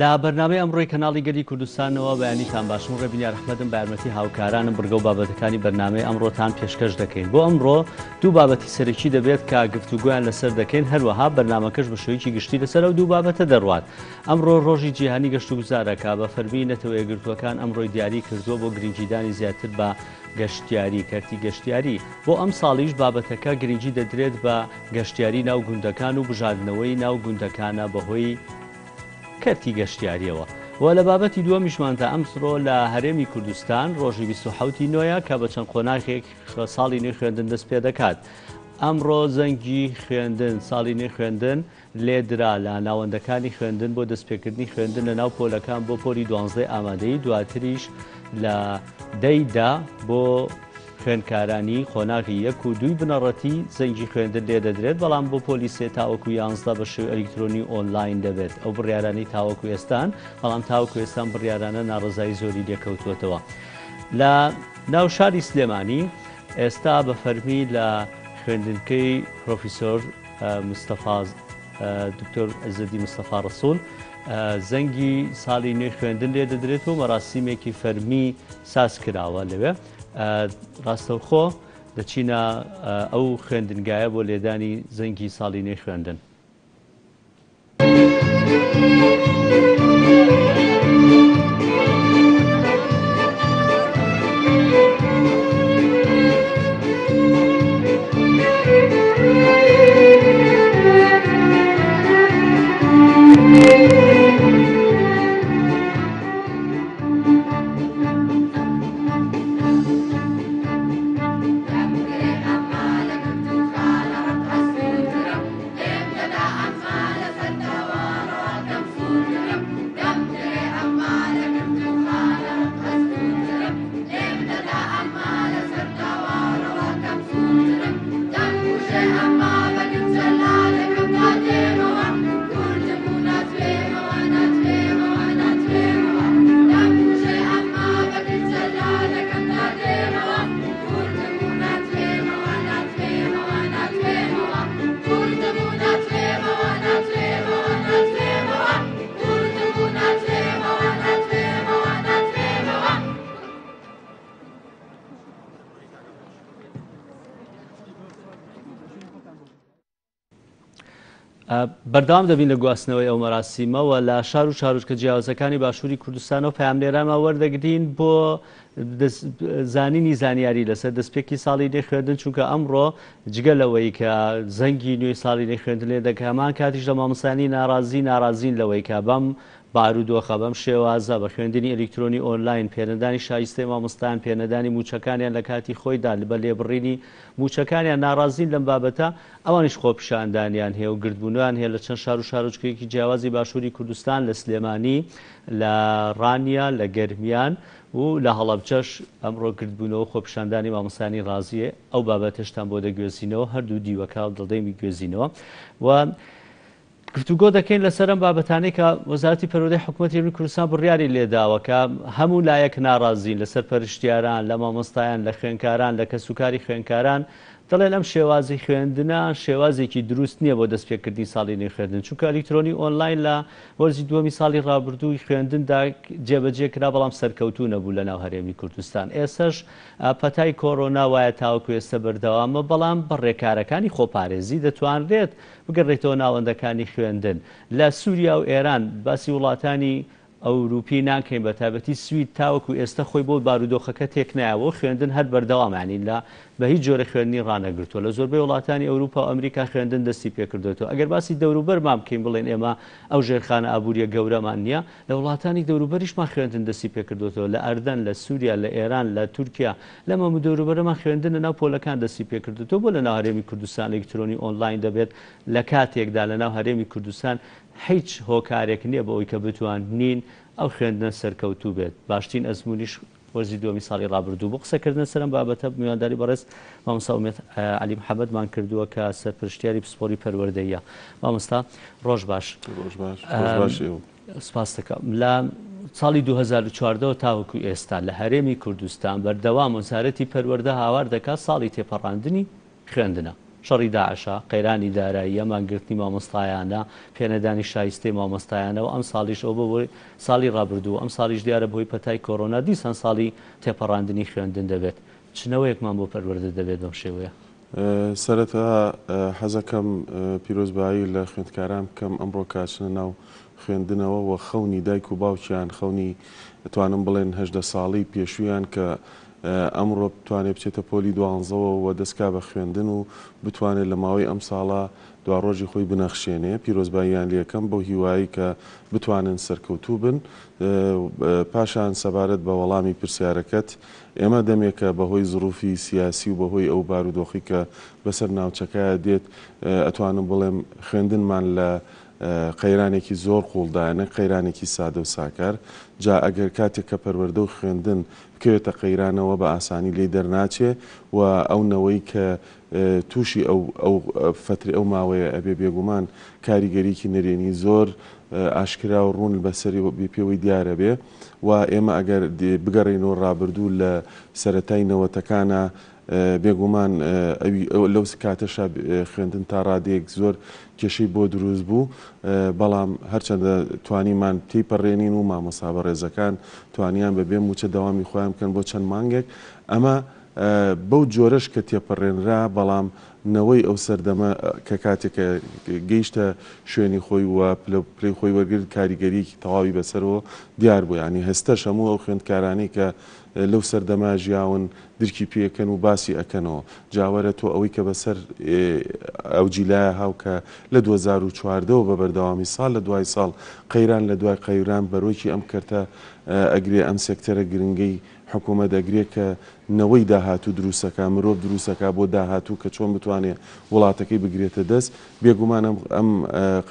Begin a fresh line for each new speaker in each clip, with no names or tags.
لا بەرنامەی ئەمڕۆی کەناڵی گەلی کوردستانەوە بەیانیتان باشم ڕێبینی ڕەحمەدم بە یارمەتی هاوکارانم بڕگە و بابەتەکانی بەرنامەی ئەمڕۆتان پێشکەش دەکەین. بۆ ئەمڕۆ دوو بابەتی سەرەکی دەبێت کە گفتوگویان لەسەر دەکەین، هەروەها بەرنامەکەش بە شێوەیەکی گشتی لەسەر ئەو دوو بابەتە دەڕوات. ئەمڕۆ ڕۆژی جیهانی گەشت و گوزارەکە بە فەرمی نەتەوە یەکگرتووەکان ئەمڕۆی دیاری کردووە بۆ گرنگیدانی زیاتر بە گەشتیاری کەرتی گەشتیاری. بۆ ئەم ساڵیش بابەتەکە گرنگی دەدرێت بە گەشتیاری ناو گوندەکان و بژاردنەوەی ناو گوندەکانە بەهۆی کەرتی گەشتیاریەوە. و لە بابەتی دووەمیشمانتە ئەمسڕۆ لە هەرێمی کوردستان ڕۆژی 27 نۆیە کە بە چەند قۆناغێک ساڵی نوێی خوێندن دەست پێ دەکات. ئەمڕۆ زەنگی خوێندن ساڵی نوێی خوێندن لێدرا لە ناوەندەکانی خوێندن بۆ دەستپێکردنی خوێندن لە ناو پۆلەکان بۆ پۆلی 12 ئامادەی، دواتریش لە دەیدا بۆ خوێندکارانی قۆناغی 1 و 2 بنەڕەتی زەنگی خوێندن لێ دەدرێت، بەڵام بۆ پۆلی 3 تاوەکو 11 بە شێوەی ئەلکترۆنی ئۆنلاین دەبێت. ئەو بڕیارانەی تاوەکو ئێستان، بەڵام تاوەکو ئێستان بڕیارانە ناڕزایی زۆری لێکەوتوێتەوە. لە ناو شاری سلێمانی ئێستا بە فەرمی لە خوێندنکەی پرۆفیسۆر مستەفا دکتۆر عەزەدی مستەفا ڕەسوول زەنگی ساڵی نوێی خوێندن لێ دەدرێت و مەراسیمێکی فەرمی ساز کراوە لەوێ. ڕاستەوخۆ دەچینە ئەو خوێندنگایە بۆ لێدانی زەنگی ساڵی نوێی خوێندن. بەردەوام دەبین لە گواستنەوەی ئەو مەراسیمەوە لە شار و چارۆچکە جیاوازەکانی باشووری کوردستانەوە پەیاملێرانمان وەردەگرین بۆ زانینی زانیاری لەسەر دەستپێکی ساڵی نوێی خوێندن، چونکە ئەمڕۆ جگە لەوەی کە زەنگی نوێی ساڵی نوێی خوێندن لێ دەکات، هەمان کاتیش لە مامۆستانی ناڕازین لەوەی کە بەم بارودۆخە بەم شێوازە بە خوێندنی ئەلکترۆنی ئۆنلاین پێنەدانی شایستەی مامۆستایان، پێنەدانی موچەکانیان لە کاتی خۆیدا بە لێبڕینی موچەکانیان ناڕازین لەم بابەتە، ئەوانیش خۆپیشاندانیان هەیە و گردبوونیان هەیە لە چەند شار و شارۆچکەیەکی جیاوازی باشووری کوردستان، لە سلێمانی، لە ڕانیا، لە گەرمیان و لە هەڵەبجەش ئەمڕۆ گردبوونەوە خۆپیشاندانی مامۆستانی ڕازیە. ئەو بابەتەشتان بۆ دەگوێزینەوە، هەردوو دیوەکە دڵدەمی گوێزینەوە و گفتوگۆ دەکەین لەسەر ئەم بابەتانەی کە وەزارەتی پەروەردەی حکوومەتی هەرێمی کوردستان بڕیاری لێداوە کە هەموو لایەک ناڕازین لەسەر پەرشتیاران، لە مامۆستایان، لە خوێندکاران، لە کەسوکاری خوێندکاران دەڵێن ئەم شێوازی خوێندنە شێوازێکی دروست نییە بۆ دەستپێکردنی ساڵی نوێی خوێندن، چونکە ئەلکترۆنی ئۆنلاین لە وەرزی دووەمی ساڵی ڕابردووی خوێندندا جێبەجێ کرا، بەڵام سەرکەوتوو نەبوو لە ناو هەرێمی کوردستان. ئێستش پەتای کۆڕۆنا وایە تاوەکو ئێستا بەردەوامە، بەڵام بەڕێکارەکانی خۆپارێزی دەتوانرێت بگەڕێتەوە ناوەندەکانی خوێندن. لە سووریا و ئێران باسی وڵاتانی ئەوروپی ناکەین، بە تایبەتی سوید تاوەکو ئێستا خۆی بۆ بارودۆخەکە تێک نایەوە، خوێندن هەر بەردەوامانی لە بە هیچ جۆرە خوێندنی ڕانەگرتووە. لە زۆربەی وڵاتانی ئەوروپا و ئەمریکا خوێندن دەستی پێکردوێتەوە. ئەگەر باسی دەوروبەرمان بکەین بڵێن ئێمە ئەو ژێرخانە ئابووریە گەورەمان نییە، لە وڵاتانی دەوروبەریشمان خوێندن دەستی پێکردوێتەوە، لە ئەردەن، لە سووریا، لە ئێران، لە تورکیا، لەمە دەوروبەرەمان خوێندن لە ناو پۆلەکان دەستی پێکردوێتەوە. بۆ لە ناو هەرێمی کوردستان ئەلکترۆنی ئۆنلاین دەبێت لە کاتێکدا لە ناو هەرێمی کوردستان هیچ هۆکارێک نییە بە ئەوەی کە بتوانین ئەو خوێندنە سەرکەوتوو بێت. باشترین ئەزممویش وەرزی دووەمی ساڵی ڕابردوو بۆ قسەکردن سەرم بابەتە میوانداری بەڕێز مامۆستا ئومێد عەلی محەممەدمان کردووە کە سەرپرشتیاری پسپۆڕی پەروەردەیە. مامۆستا ڕۆژ باش. سپاس دەکەم. لە ساڵی 2014 تاوەکو ئێستا لە هەرێمی کوردستان بەردەوام وەزارەتی پەروەردە هاوار دەکات ساڵی تێپەڕاندنی خوێندنە. شەڕی داعشە قەیرانی دارایی ئەمانگرتنی مامۆستایانە پێنەدانی شایستەی مامۆستایانەوە ئەم ساڵیش ئەو بۆ ساڵی ڕابردوو ئەم ساڵیش دیارە بۆی پەتای کۆڕۆنا دیسان ساڵی تێپەڕاندنی خوێندن دەبێت چنەوەیەکمان بۆ پەروەردە دەبێت بەم شێوەیە.
سەرەتا حەزەکەم پیرۆزبایی لە خوێندکاران بکەم ئەمڕۆ کاچنە ناو خوێندنەوە و خەونی دایک و باوکیان خەونی توانم بڵێن 18 ساڵی پێشویان کە ئەمڕۆ بتوانێت بچێتە پۆلی 12ەوە و دەستکا بە خوێندن و بتوانێت لە ماوەی ئەم ساڵە دوا ڕۆژی خۆی بنەخشێنێ پیرۆزباییان لەکەم بۆ هیوایی کە بتوانن سەرکەوتوو بن پاشان سەبارەت بە وەڵامی پرسیارەکەت ئێمە دەمێکە بەهۆی زروفی سیاسی و بەهۆی ئەو بارودۆخی کە بەسەر ناوچەکەیە دێت ئەتوانم بڵێم خوێندنمان لە قەیرانێکی زۆر قوڵدایە قەیرانێکی سادە و ساکار جا ئەگەر کاتێک کە پەروەردە و خوێندن بکەوێتە قەیرانەوە بە ئاسانی لێ دەرناچێ و ئەو نەوەی کە تووشی ئەو فتری ئەو ماوەیە ئەبێ بێگومان کاریگەریکی نەرێنی زۆر ئاشکرا و ڕوون بەسەری پێوەی دیارە بێ و ئێمە ئەگەر بگەڕێنەوە ڕابردوو لە سەرەتای نەوەتەکانە بێگومان لەو کاتەشا خوێندن تا ڕادەیەک زۆر کێشەی بۆ دروست بوو بەڵام هەرچەندە توانیمان تێیپەڕێنین و مامۆستا بە ڕێزەکان توانیان بەبێ موچە داوامی خۆیان بکەن بۆ چەند مانگێک ئەمە بەو جۆرەش کە تێپەڕێنرا بەڵام نەوەی ئەو سەردەمە کە کاتێکە گەیشتە شوێنی خۆی وە پلەی خۆی وەرگرت کاریگەریەکی تەواوی بەسەرەوە دیار بوو ینی هەستەش هەموو ئەو خوێندکارانی کە لەو سەردەما ژیاون درکی پێەکەن و باسی ئەکەنەوە جاوەرە تۆ ئەوەی کە بەسەر ئەو جیلایە هاوکە لە 2014 بە بەردەوامی ساڵ لە دوای ساڵ قەیران لە دوای قەیران بەرۆکی ئەم کەرتە ئەگرێ ئەم سێکتەرە گرنگەی حکوومەت ئەگرێت کە نەوەی داهاتوو دروستەکە مرۆڤ دروستەکە بۆ داهاتوو کە چۆن بتوانێت وڵاتەکەی بگرێتە دەست بێگومان ئەم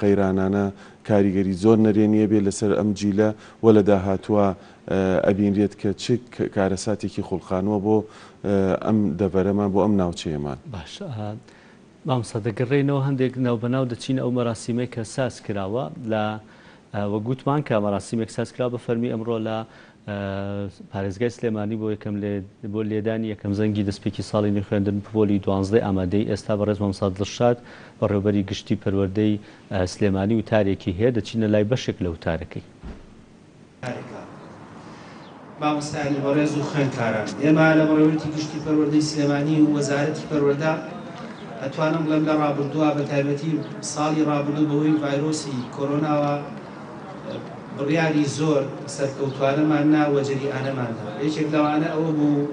قەیرانانە کاریگەری زۆر نەرێنیە بێ لەسەر ئەم جیلە و لە داهاتووە ئەبینرێت کە چ کارەساتێکی خوڵقانەوە بۆ ئەم دەڤەرەمان بۆ ئەم ناوچەیەمان
باش مامۆستا دەگەڕێنەوە هەندێک ناوبەناو دەچین ئەو مەراسیمەی کە ساز کراوە لە وە گوتمان کە مەراسیمێک ساز کراوە بە فەرمی ئەمڕۆ لە پارێزگای سلێمانی بۆ یەکەم بۆ لێدانی یەکەم زەنگی دەستپێکی ساڵی خوێندن پۆلی 12 ئامادەی ئێستا بەڕێز مامۆستا دڵشاد بەڕێوەبەری گشتی پەروەردەی سلێمانی وتارێکی هەیە دەچینە لای بەشێک لە وتارەکەی
مامۆستایانی بەڕێز و خوێندکاران ئێمە لە بەڕێوەبەری گشتی پەروەردەی سلێمانی و وەزارەتی پەروەردە ئەتوانم بڵێم لە ڕابردووە بە تایبەتی ساڵی ڕابردوو بەهۆی ڤایرۆسی کۆرۆناوە بڕیاری زۆر سەرکەوتوانەمان ناوە جەریئانەماندا یەکێک لەوانە ئەوە بوو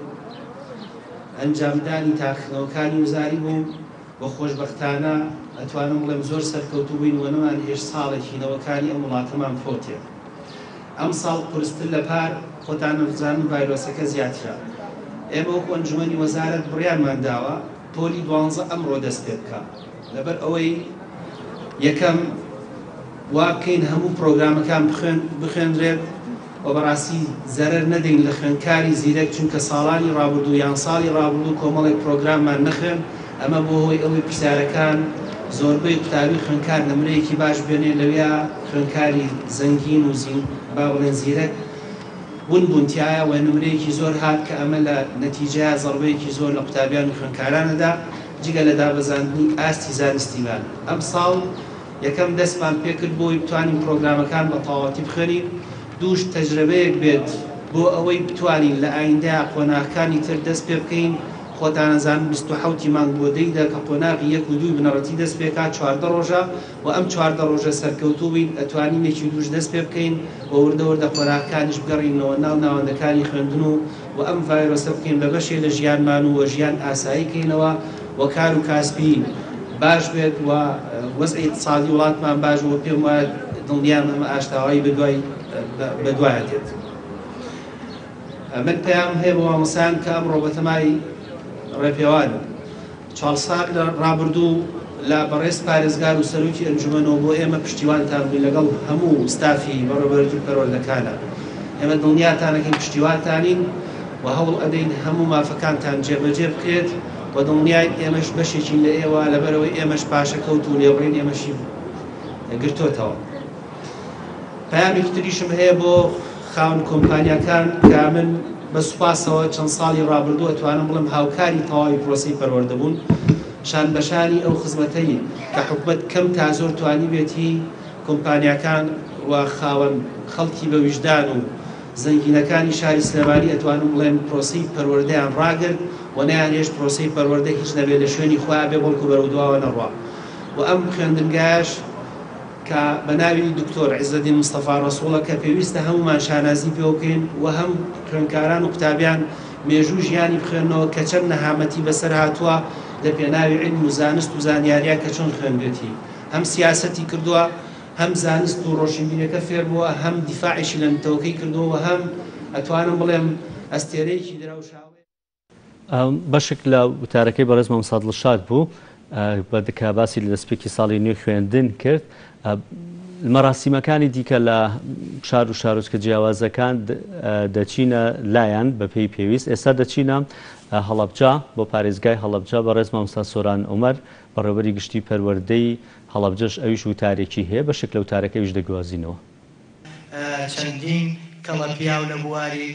ئەنجامدانی تاقیکردنەوەکانی وزاری بوو بە خۆشبەختانە ئەتوانم بڵێم زۆر سەرکەوتوو بووین و نەمان هێش ساڵێکی نەوەکانی ئەم وڵاتەمان فۆتێ ئەم ساڵ قورستر لە پار خۆتان بزانن ڤایرۆسەکە زیاترە ئێمە وەکو ئەنجومەنی وەزارەت بڕیارمان داوە پۆلی 12 ئەمڕۆ دەست پێ بکە لەبەر ئەوەی یەکەم وا بکەین هەموو پرۆگرامەکان بخوێندرێت و بەڕاستی زەرەر نەدەین لە خوێندکاری زیرەک چونکە ساڵانی ڕابردوو یان ساڵی ڕابردوو کۆمەڵێک پرۆگراممان نەخوێن ئەمە بۆ هۆی ئەوەی پرسیارەکان زۆربەی قوتابی خوێندکار نمرەیەکی باش بێنێ لەوێ خوێندکاری زەنگین و با بڵێن زیرەک بوونتیایە و نمرەیەکی زۆر هات کە ئەمە لە نەتیجەیە زەڕبەیەکی زۆر لە قوتابیان و خوێندکارانەدا جگە لە دابەزاندنی ئاستی زانستیمان ئەم ساڵ یەکەم دەستمان پێکرد بۆی بتوانین پرۆگرامەکان بە تەواوەتی بخوێنین دووش تەجربەیەک بێت بۆ ئەوەی بتوانین لە ئایندەیە قۆناغەکانی تر دەست پێ بکەین خۆتان ئەزانن 27 مانگ بۆ دەیدا کە قۆناغی 1 و 2 بنەڕەتی دەست پێکات 14 ڕۆژە و ئەم 14 ڕۆژە سەرکەوتوو بین ئەتوانین یەکی دووش دەست پێ بکەین و وردەوردە قۆناغەکانیش بگەڕینەوە ناو ناوەندەکانی خوێندن و ئەم ڤایرۆسە بکەین بە بەشێ لە ژیانمان و ژیان ئاسایی بکەینەوە و کار و کاسبی باش بێت و وەزعی اقتصادی وڵاتمان باش بۆ پێم وایە دڵنیام ئەمە ئاشتاوایی بەدوایەتێت من پێیان هەیە بۆ مامۆستایان کە ئەمڕۆ بەتەمای ڕێپێوان چوار ساڵ لە ڕابردوو لە بەڕێز پارێزگار و سەرۆکی ئەنجومەنەوە بۆ ئێمە پشتیوانتان بووین لەگەڵ هەموو ستافی بەڕێوەبەری پەروەردەکانە ئێمە دڵنیاتانەکەین پشتیوانتانین و هەوڵ ئەدەین هەموو مافەکانتان جێبەجێ بکرێت و دڵنیای ئێمەش بەشێکی لە ئێوە لەبەرەوەی ئێمەش پاشەکەوت و لێبڕین ئێمەشی گرتوتەوە پەیامێکی تریشم هەیە بۆ خاون کۆمپانیاکان کە من بە سوپاسەوە چەند ساڵی ڕابردوو ئەتوانم بڵم هاوکاری تەواوی پرۆسەی پەروەردەبوون شان بەشانی ئەو خزمەتەی کە حکومەت کەم تا زۆر توانی بێتی کۆمپانیاکان و خاوەن خەڵکی بە ویژدان و زەنگینەکانی شاری سلێمانی ئەتوانم بڵێن پرۆسەی پەروەردەیان ڕاگرت و نەیانهێشت پرۆسەی پەروەردە هیچ نەبێت لە شوێنی خۆیان بێ بەڵکو بەرەو دواوە نەڕوا و ئەم خوێندنگایش کە بە ناوی دکتۆر عیزەدین مستەفا ڕەسوڵە کە پێویستە هەمومان شانازی پێ بکەین و هەم خوێندکاران و قوتابیان مێژوو ژیانی بخوێنەوە کە چەند نەهامەتی بەسەر هاتووە لە پێناوی علم و زانست و زانیاریە کە چۆن خوێندێتی هەم سیاسەتی کردووە هەم زانست و ڕۆشنبیرەکە فێر بووە هەم دیفاعیشی لە نەتەوەکەی کردووە هەم ئەتوانم بڵێم ئەستێرەیەکی دراوشاوێ
بەشێک لە وتارەکەی بەڕێز مامۆستا دڵشاد بوو بە دکا باسی لە دەستپێکی ساڵی نوێ خوێندن کرد مەراسیمەکانی دیکە لە شار و شارۆچکە جیاوازەکان دەچینە لایەن بە پێی پێویست ئێستا دەچینە هەڵەبجا بۆ پارێزگای هەڵەبجا بەڕێز مامۆستا سۆران عومەر بەڕێوەبەری گشتی پەروەردەی هەڵەبجەش ئەویش وتارێکی هەیە بەشێک لە وتارەکەیش دەگوازینەوە
چەندین کەڵە پیاو لە بواری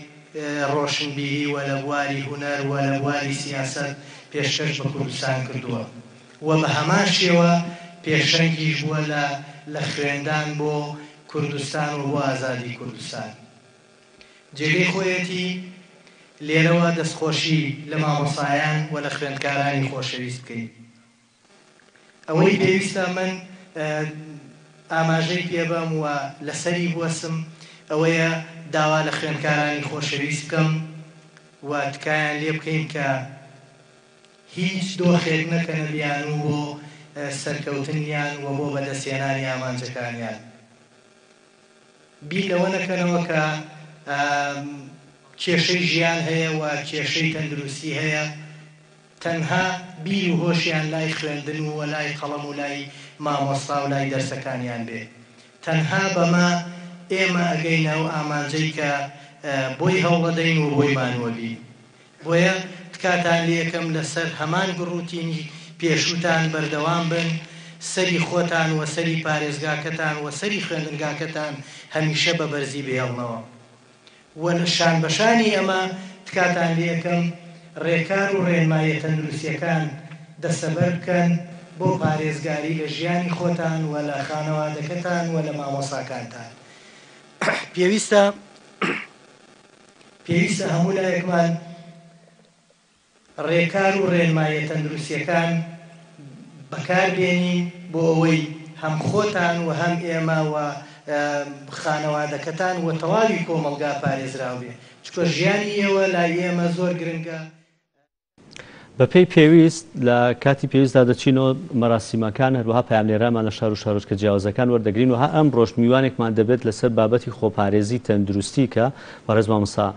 ڕۆشنبیری و لە بواری هونەر و لە بواری سیاسەت پێشکەش بە کوردستان کردووە و بە هەمان شێوە پێشەنگیش بووە لە خوێندان بۆ کوردستان و بۆ ئازادی کوردستان جێگەی خۆیەتی لێرەوە دەستخۆشی لە مامۆسایان و لە خوێندکارانی خۆشەویست بکەین ئەوەی پێویستە من ئاماژەی پێبەم و لەسەری بوەسم ئەوەیە داوا لە خوێندکارانی خۆشەویست بکەم و تکایان لێ بکەین کە هیچ دۆخێک نەکەنە بیان و بۆ سەرکەوتنیان و بۆ بەدەستێنانی ئامانجەکانیان بیر لەوە نەکەنەوە کە کێشەی ژیان هەیە و کێشەی تەندروستی هەیە تەنها بیر و هۆشیان لای خوێندن و لای قەڵەم و لای مامۆستا و لای دەرسەکانیان بێ تەنها بەمە ئێمە ئەگەینە و ئامانجەی کە بۆی هەوڵەدەین و بۆی مانوەبی بۆیە تکاتان لێ یەکەم لەسەر هەمان گڕوتینی پێشووتان بەردەوام بن سەری خۆتان و سەری پارێزگاکەتان و سەری خوێندنگاکەتان هەمیشە بە بەرزی بێڵنەوە و لە شان بەشانی ئەمە تکاتان لێ یەکەم ڕێکار و ڕێنمایە تەندروستیەکان دەستەبەر بکەن بۆ پارێزگاری لە ژیانی خۆتان و لە خانەوادەکەتان و لە مامۆساکانتان پێویستە هەموو لایەکمان ڕێکار و ڕێنمایە تەندروستیەکان بەکاربێنین بۆ ئەوەی هەم خۆتان و هەم ئێمە و خانەوادەکەتان و تەواوی کۆمەلگا پارێزراو بێ چکۆ ژیانی ئێوە لای ئێمە زۆر گرنگە
بەپێی پێویست لە کاتی پێویستدا دەچینەوە مەراسیمەکان هەروەها پاملێرامان لە شار و شارۆچکە جیاوازەکان وەردەگرین و ها ئەم ڕۆژ میوانێکمان دەبێت لەسەر بابەتی خۆپارێزی تەندروستی کە بەڕێز مامۆستا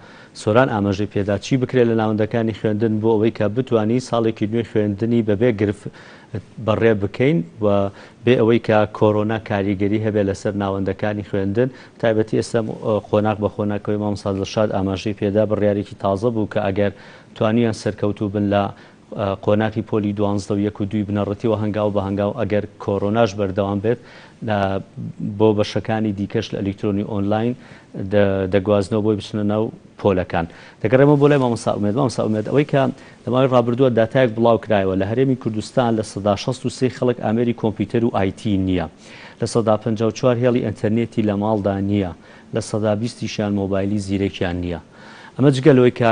سۆران ئاماژەی پێدا چی بکرێت لە ناوەندەکانی خوێندن بۆ ئەوەی کە بتوانی ساڵێکی نوێ خوێندنی بەبێ گرفت بەڕێ بکەین و بێ ئەوەی کە کۆرۆنا کاریگەری هەبێت لەسەر ناوەندەکانی خوێندن تایبەتی ئێستا خۆناک بە خۆناکەوەی مامۆستا دڵشاد ئاماژەی پێدا بڕیارێکی تازە بوو کە ئەگەر توانیان سەرکەوتوو بن لە قۆناکی پۆلی 12 و 1 و 2 بنەڕەتیەوە هەنگاو بە هەنگاو ئەگەر کۆرۆناش بەردەوام بێت بۆ بەشەکانی دیکەش لە ئەلیکترۆنی ئۆنلاین دەگوازنەوە بۆی بچنە ناو پۆلەکان دەگەڕێمە بۆ لای مامۆستا ئومێد ئەوەی کە لەماوەی ڕابردووە داتایەک بڵاو کرایەوە لە هەرێمی کوردستان لە 63 خەڵک ئامێری کۆمپیوتەر و ئایتی نییە لە 54 هێڵی ئینتەرنێتی لە ماڵدا نییە لە 120 مۆبایلی زیرەکیان نییە ئەمە جگەلەوەی کە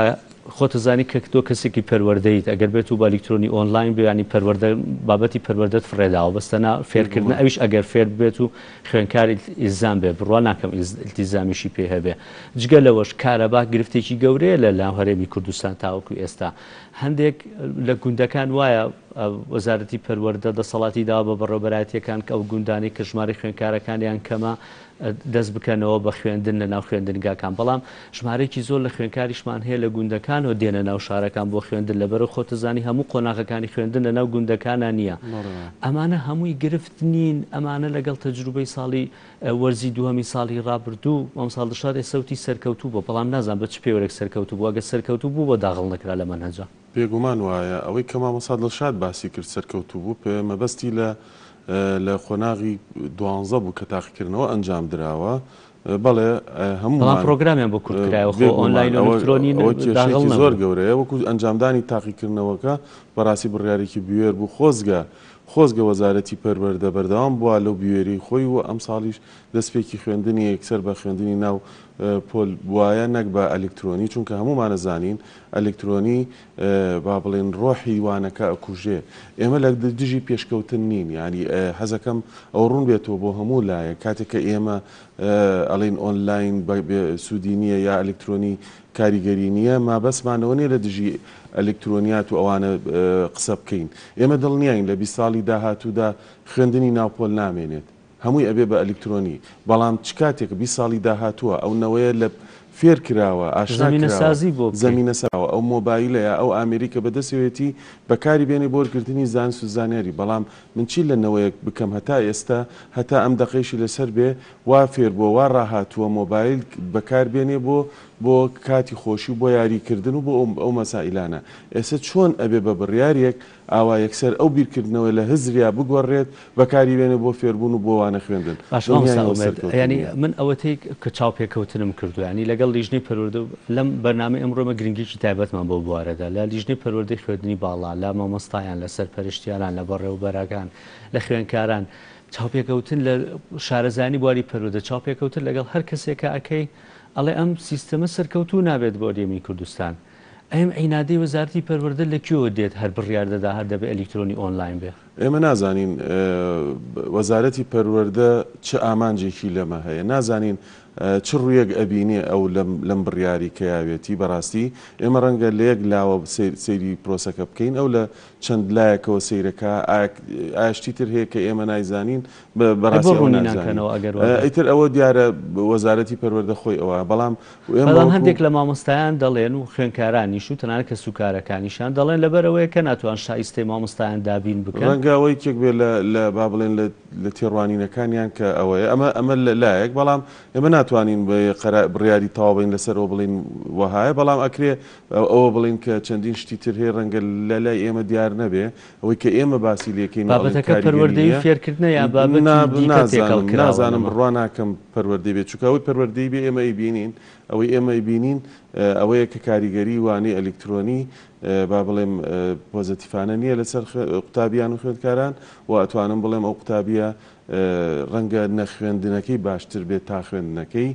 خۆتە زانی کە تۆ کەسێکی پەروەردەیت ئەگەر بێت و بە ئەلیکترۆنی ئۆنلاین بێانی بابەتی پەروەردەت فڕێداوە بەستەنا فێرکردن ئەویش ئەگەر فێر بێت و خوێنکاری ئیلزام بێ بڕوا ناکەم ئیلتیزامیشی پێ هەبێ جگە لەوەش کارەبا گرفتێکی گەورەیە لە لاو هەرێمی کوردستان تاوەکو ئێستا هەندێک لە گوندەکان وایە وەزارەتی پەروەردە دەسەڵاتی داوە بە بەڕێوەبەرایەتیەکان کە ئەو گوندانی کە ژمارەی خوێنکارەکانیان کەمە دەست بکەنەوە بە خوێندن لە ناو خوێندنگاکان بەڵام ژمارەیەکی زۆر لە خوێنکاریشمان هەیە لە گوندەکانەوە دێنە ناو شارەکان بۆ خوێندن لەبەرەوە خۆتەزانی هەموو قۆناغەکانی خوێندن لە ناو گوندەکانە نییە ئەمانە هەمووی گرفت نین ئەمانە لەگەڵ تەجروبەی ساڵی وەرزی دووەمی ساڵی ڕابردوو مامۆستا دڵشاد سەوتی سەرکەوتوو بۆ بەڵام نازان بە چ پێوەرێک سەرکەوتوو بوو ئەگە سەرکەوتوو بوو بۆ داغڵ نەکرا لە مەنهەجە
بێگومان وایە ئەوەی کە مامۆستا دڵشاد باسی کرد سەرکەوتوو بوو مەبەستی لە خۆناغی 12 بوو کە تاقیکردنەوە ئەنجام دراوە بەڵێ
بەڵام پرۆگرامیان بۆ کورتکرایەوە خۆ ئۆنلاین ئەلکترۆنی
کێشێکی زۆر گەورەیە وەکو ئەنجامدانی تاقیکردنەوەکە بەڕاستی بڕیارێکی بوێر بوو خۆزگە وەزارەتی پەروەردە بەردەوام بووە لەو بوێری خۆی و ئەم ساڵیش دەستپێکی خوێندنی یەکسەر بە خوێندنی ناو پۆل وایە نەک بە ئەلکترۆنی چونکە هەمومان نەزانین ئەلکترۆنی با بڵێن ڕۆحی وانەکە ئەکوژێ ئێمە لە دژی پێشکەوتن نین ینی حەزەکەم ئەو ڕوون بێتەوە بۆ هەموو لایە کاتێککە ئێمە ئەڵین ئۆنلاین سوودی نییە یا ئەلکترۆنی کاریگەری نییە ما بەسمانەوە نیە لە دژی ئەلکترۆنیات و ئەوانە قسە بکەین ئێمە دڵنیاین لە 20 ساڵی داهاتوودا خوێندنی ناوپۆل نامێنێت هەمووی ئەبێ بە ئەلکترۆنی بەڵام چ کاتێک 20 ساڵی داهاتووە ئەو نەوەیە لە فێر کراوە
ئاشناسازی بۆ
زمینە ساوە ئەو مۆبایلەیە ئەو ئامریکا بەدەستێتی بەکاری بێنێ بۆ وەرگرتنی زانست و زانیاری بەڵام من چی لەنەوەیەک بکەم هەتا ئێستا هەتا ئەم دەقەیشی لەسەر بێ وا فێر بۆ وا ڕاهاتووە مۆبایل بەکار بێنێ بۆ کاتی خۆشی بۆ یاریکردن و بۆ ئەو مەسائلانە ئێستا چۆن ئەبێ بە بڕیارێک ئاوا یەکسەر ئەو بیرکردنەوەی لە هزریا بگۆڕێت بەکاری بێنێ بۆ فێربوون و بۆ وانە خوێندن
ینی من ئەوەتەی کە چاوپێکەوتنم کردو ینی لەگەڵ لیژنەی پەروەردە لەم بەرنامە ئەمڕۆمە گرنگیی تایبەتمان بۆ بوارەدا لە لیژنەی پەروەردەی خوێندنی باڵا لە مامۆستایان لە سەرپەرشتیانان لە بەڕێوەبەرەکان لە خوێندکاران چاوپێکەوتن لە شارەزانی بواری پەروەردە چاوپێکەوتن لەگەڵ هەر کەسێکە ئەکەی ئەڵێ ئەم سیستەمە سەرکەوتوو نابێت بۆ دێمی کوردستان ئەم عینادەی وەزارەتی پەروەردە لەکوێوە دێت هەر بڕیار دەدا هەر دەبێت ئەلکترۆنی ئۆنلاین بێ
ئێمە نازانین وەزارەتی پەروەردە چه ئامانجێکی لەمە هەیە نازانین چ ڕوویەک ئەبینێ ئەو لەم بڕیاری کەیاوێتی بەڕاستی ئێمە ڕەنگە لە یەک لاوە سەیری پرۆسەکە بکەین ئەو لە چەند لایەکەوە سەیرەکە ئاشتی تر هەیە کە ئێمە نایزانین بەڕاستی ئیتر ئەوە دیارە وەزارەتی پەروەردە خۆی ئەوە بەڵام
هەندێک لە مامۆستایان دەڵێن و خوێندکارانیش و تەنانەت کە سوکارەکانیشان دەڵێن لەبەرەوەی کە ناتوان شایستەی مامۆستایان دابین بکەن
ڕەنگە ئەوەی کێک بێ لە با بڵێن لە تێڕوانینەکانیان کە ئەوەیە ئەمە لایەک بەڵام ئێمە ناتوانین بڕیاری تاوابین لەسەرەوە بڵین وەهایە بەڵام ئەکرێ ئەوە بڵین کە چەندین شتی تر هەیە ڕەنگە لە لای ئێمە دیار نەبێ ئەوەی کە ئێمە باسی لەکەین
بابەتەکە پەروەردەی فێرکردنە یا
نازانم ڕوان ناکەم پەروەردەی بێت چونکە ئەوەی پەروەردەی بێ ئێمە ئەیبینین ئەوەی ئێمە ئەیبینین ئەوەیە کە کاریگەری وانەی ئەلکترۆنی با بڵێم پۆزتیفانە نییە لەسەر قوتابیان و خوێندکاران و ئەتوانم بڵێم ئەو قوتابیە ڕەنگە نەخوێندنەکەی باشتر بێت تا خوێندنەکەی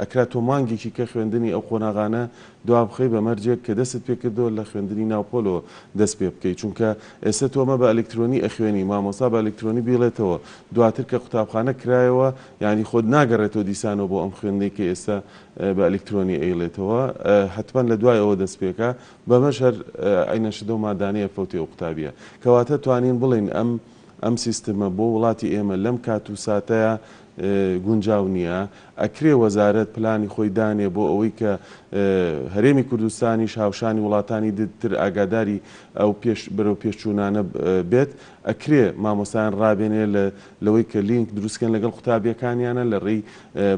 ئەکرا تۆ مانگێکی کە خوێندنی ئەو قۆناغانە دوا بخەی بە مەرجێک کە دەست پێ کردەوە لە خوێندنی ناوپۆلەوە دەست پێ بکەیت چونکە ئێستا تۆمە بە ئەلکترۆنی ئەخوێنی مامۆستا بە ئەلکترۆنی بێڵێتەوە دواتر کە قوتابخانە کرایەوە ینی خۆت ناگەڕێتەوە دیسانەوە بۆ ئەم خوێندەی کە ئێستا بە ئەلکترۆنی ئەیڵێتەوە حتمما لە دوای ئەوە دەست پێکە بەمەش هەر ئەینەشدە و مادانەیە فەوتی ئەو قوتابیە کەواتە توانین بڵین ئەم سیستەمە بۆ وڵاتی ئێمە لەم کات و ساتەیە گونجاو نییە ئەکرێ وەزارەت پلانی خۆی دانێ بۆ ئەوەی کە هەرێمی کوردستانیش هاوشانی وڵاتانی تر ئاگاداری ئەو بەرەو پێشچوونانە بێت ئەکرێ مامۆستایان ڕابێنێ لەوەی کە لینک دروستکەن لەگەڵ قوتابیەکانیانە لە ڕێی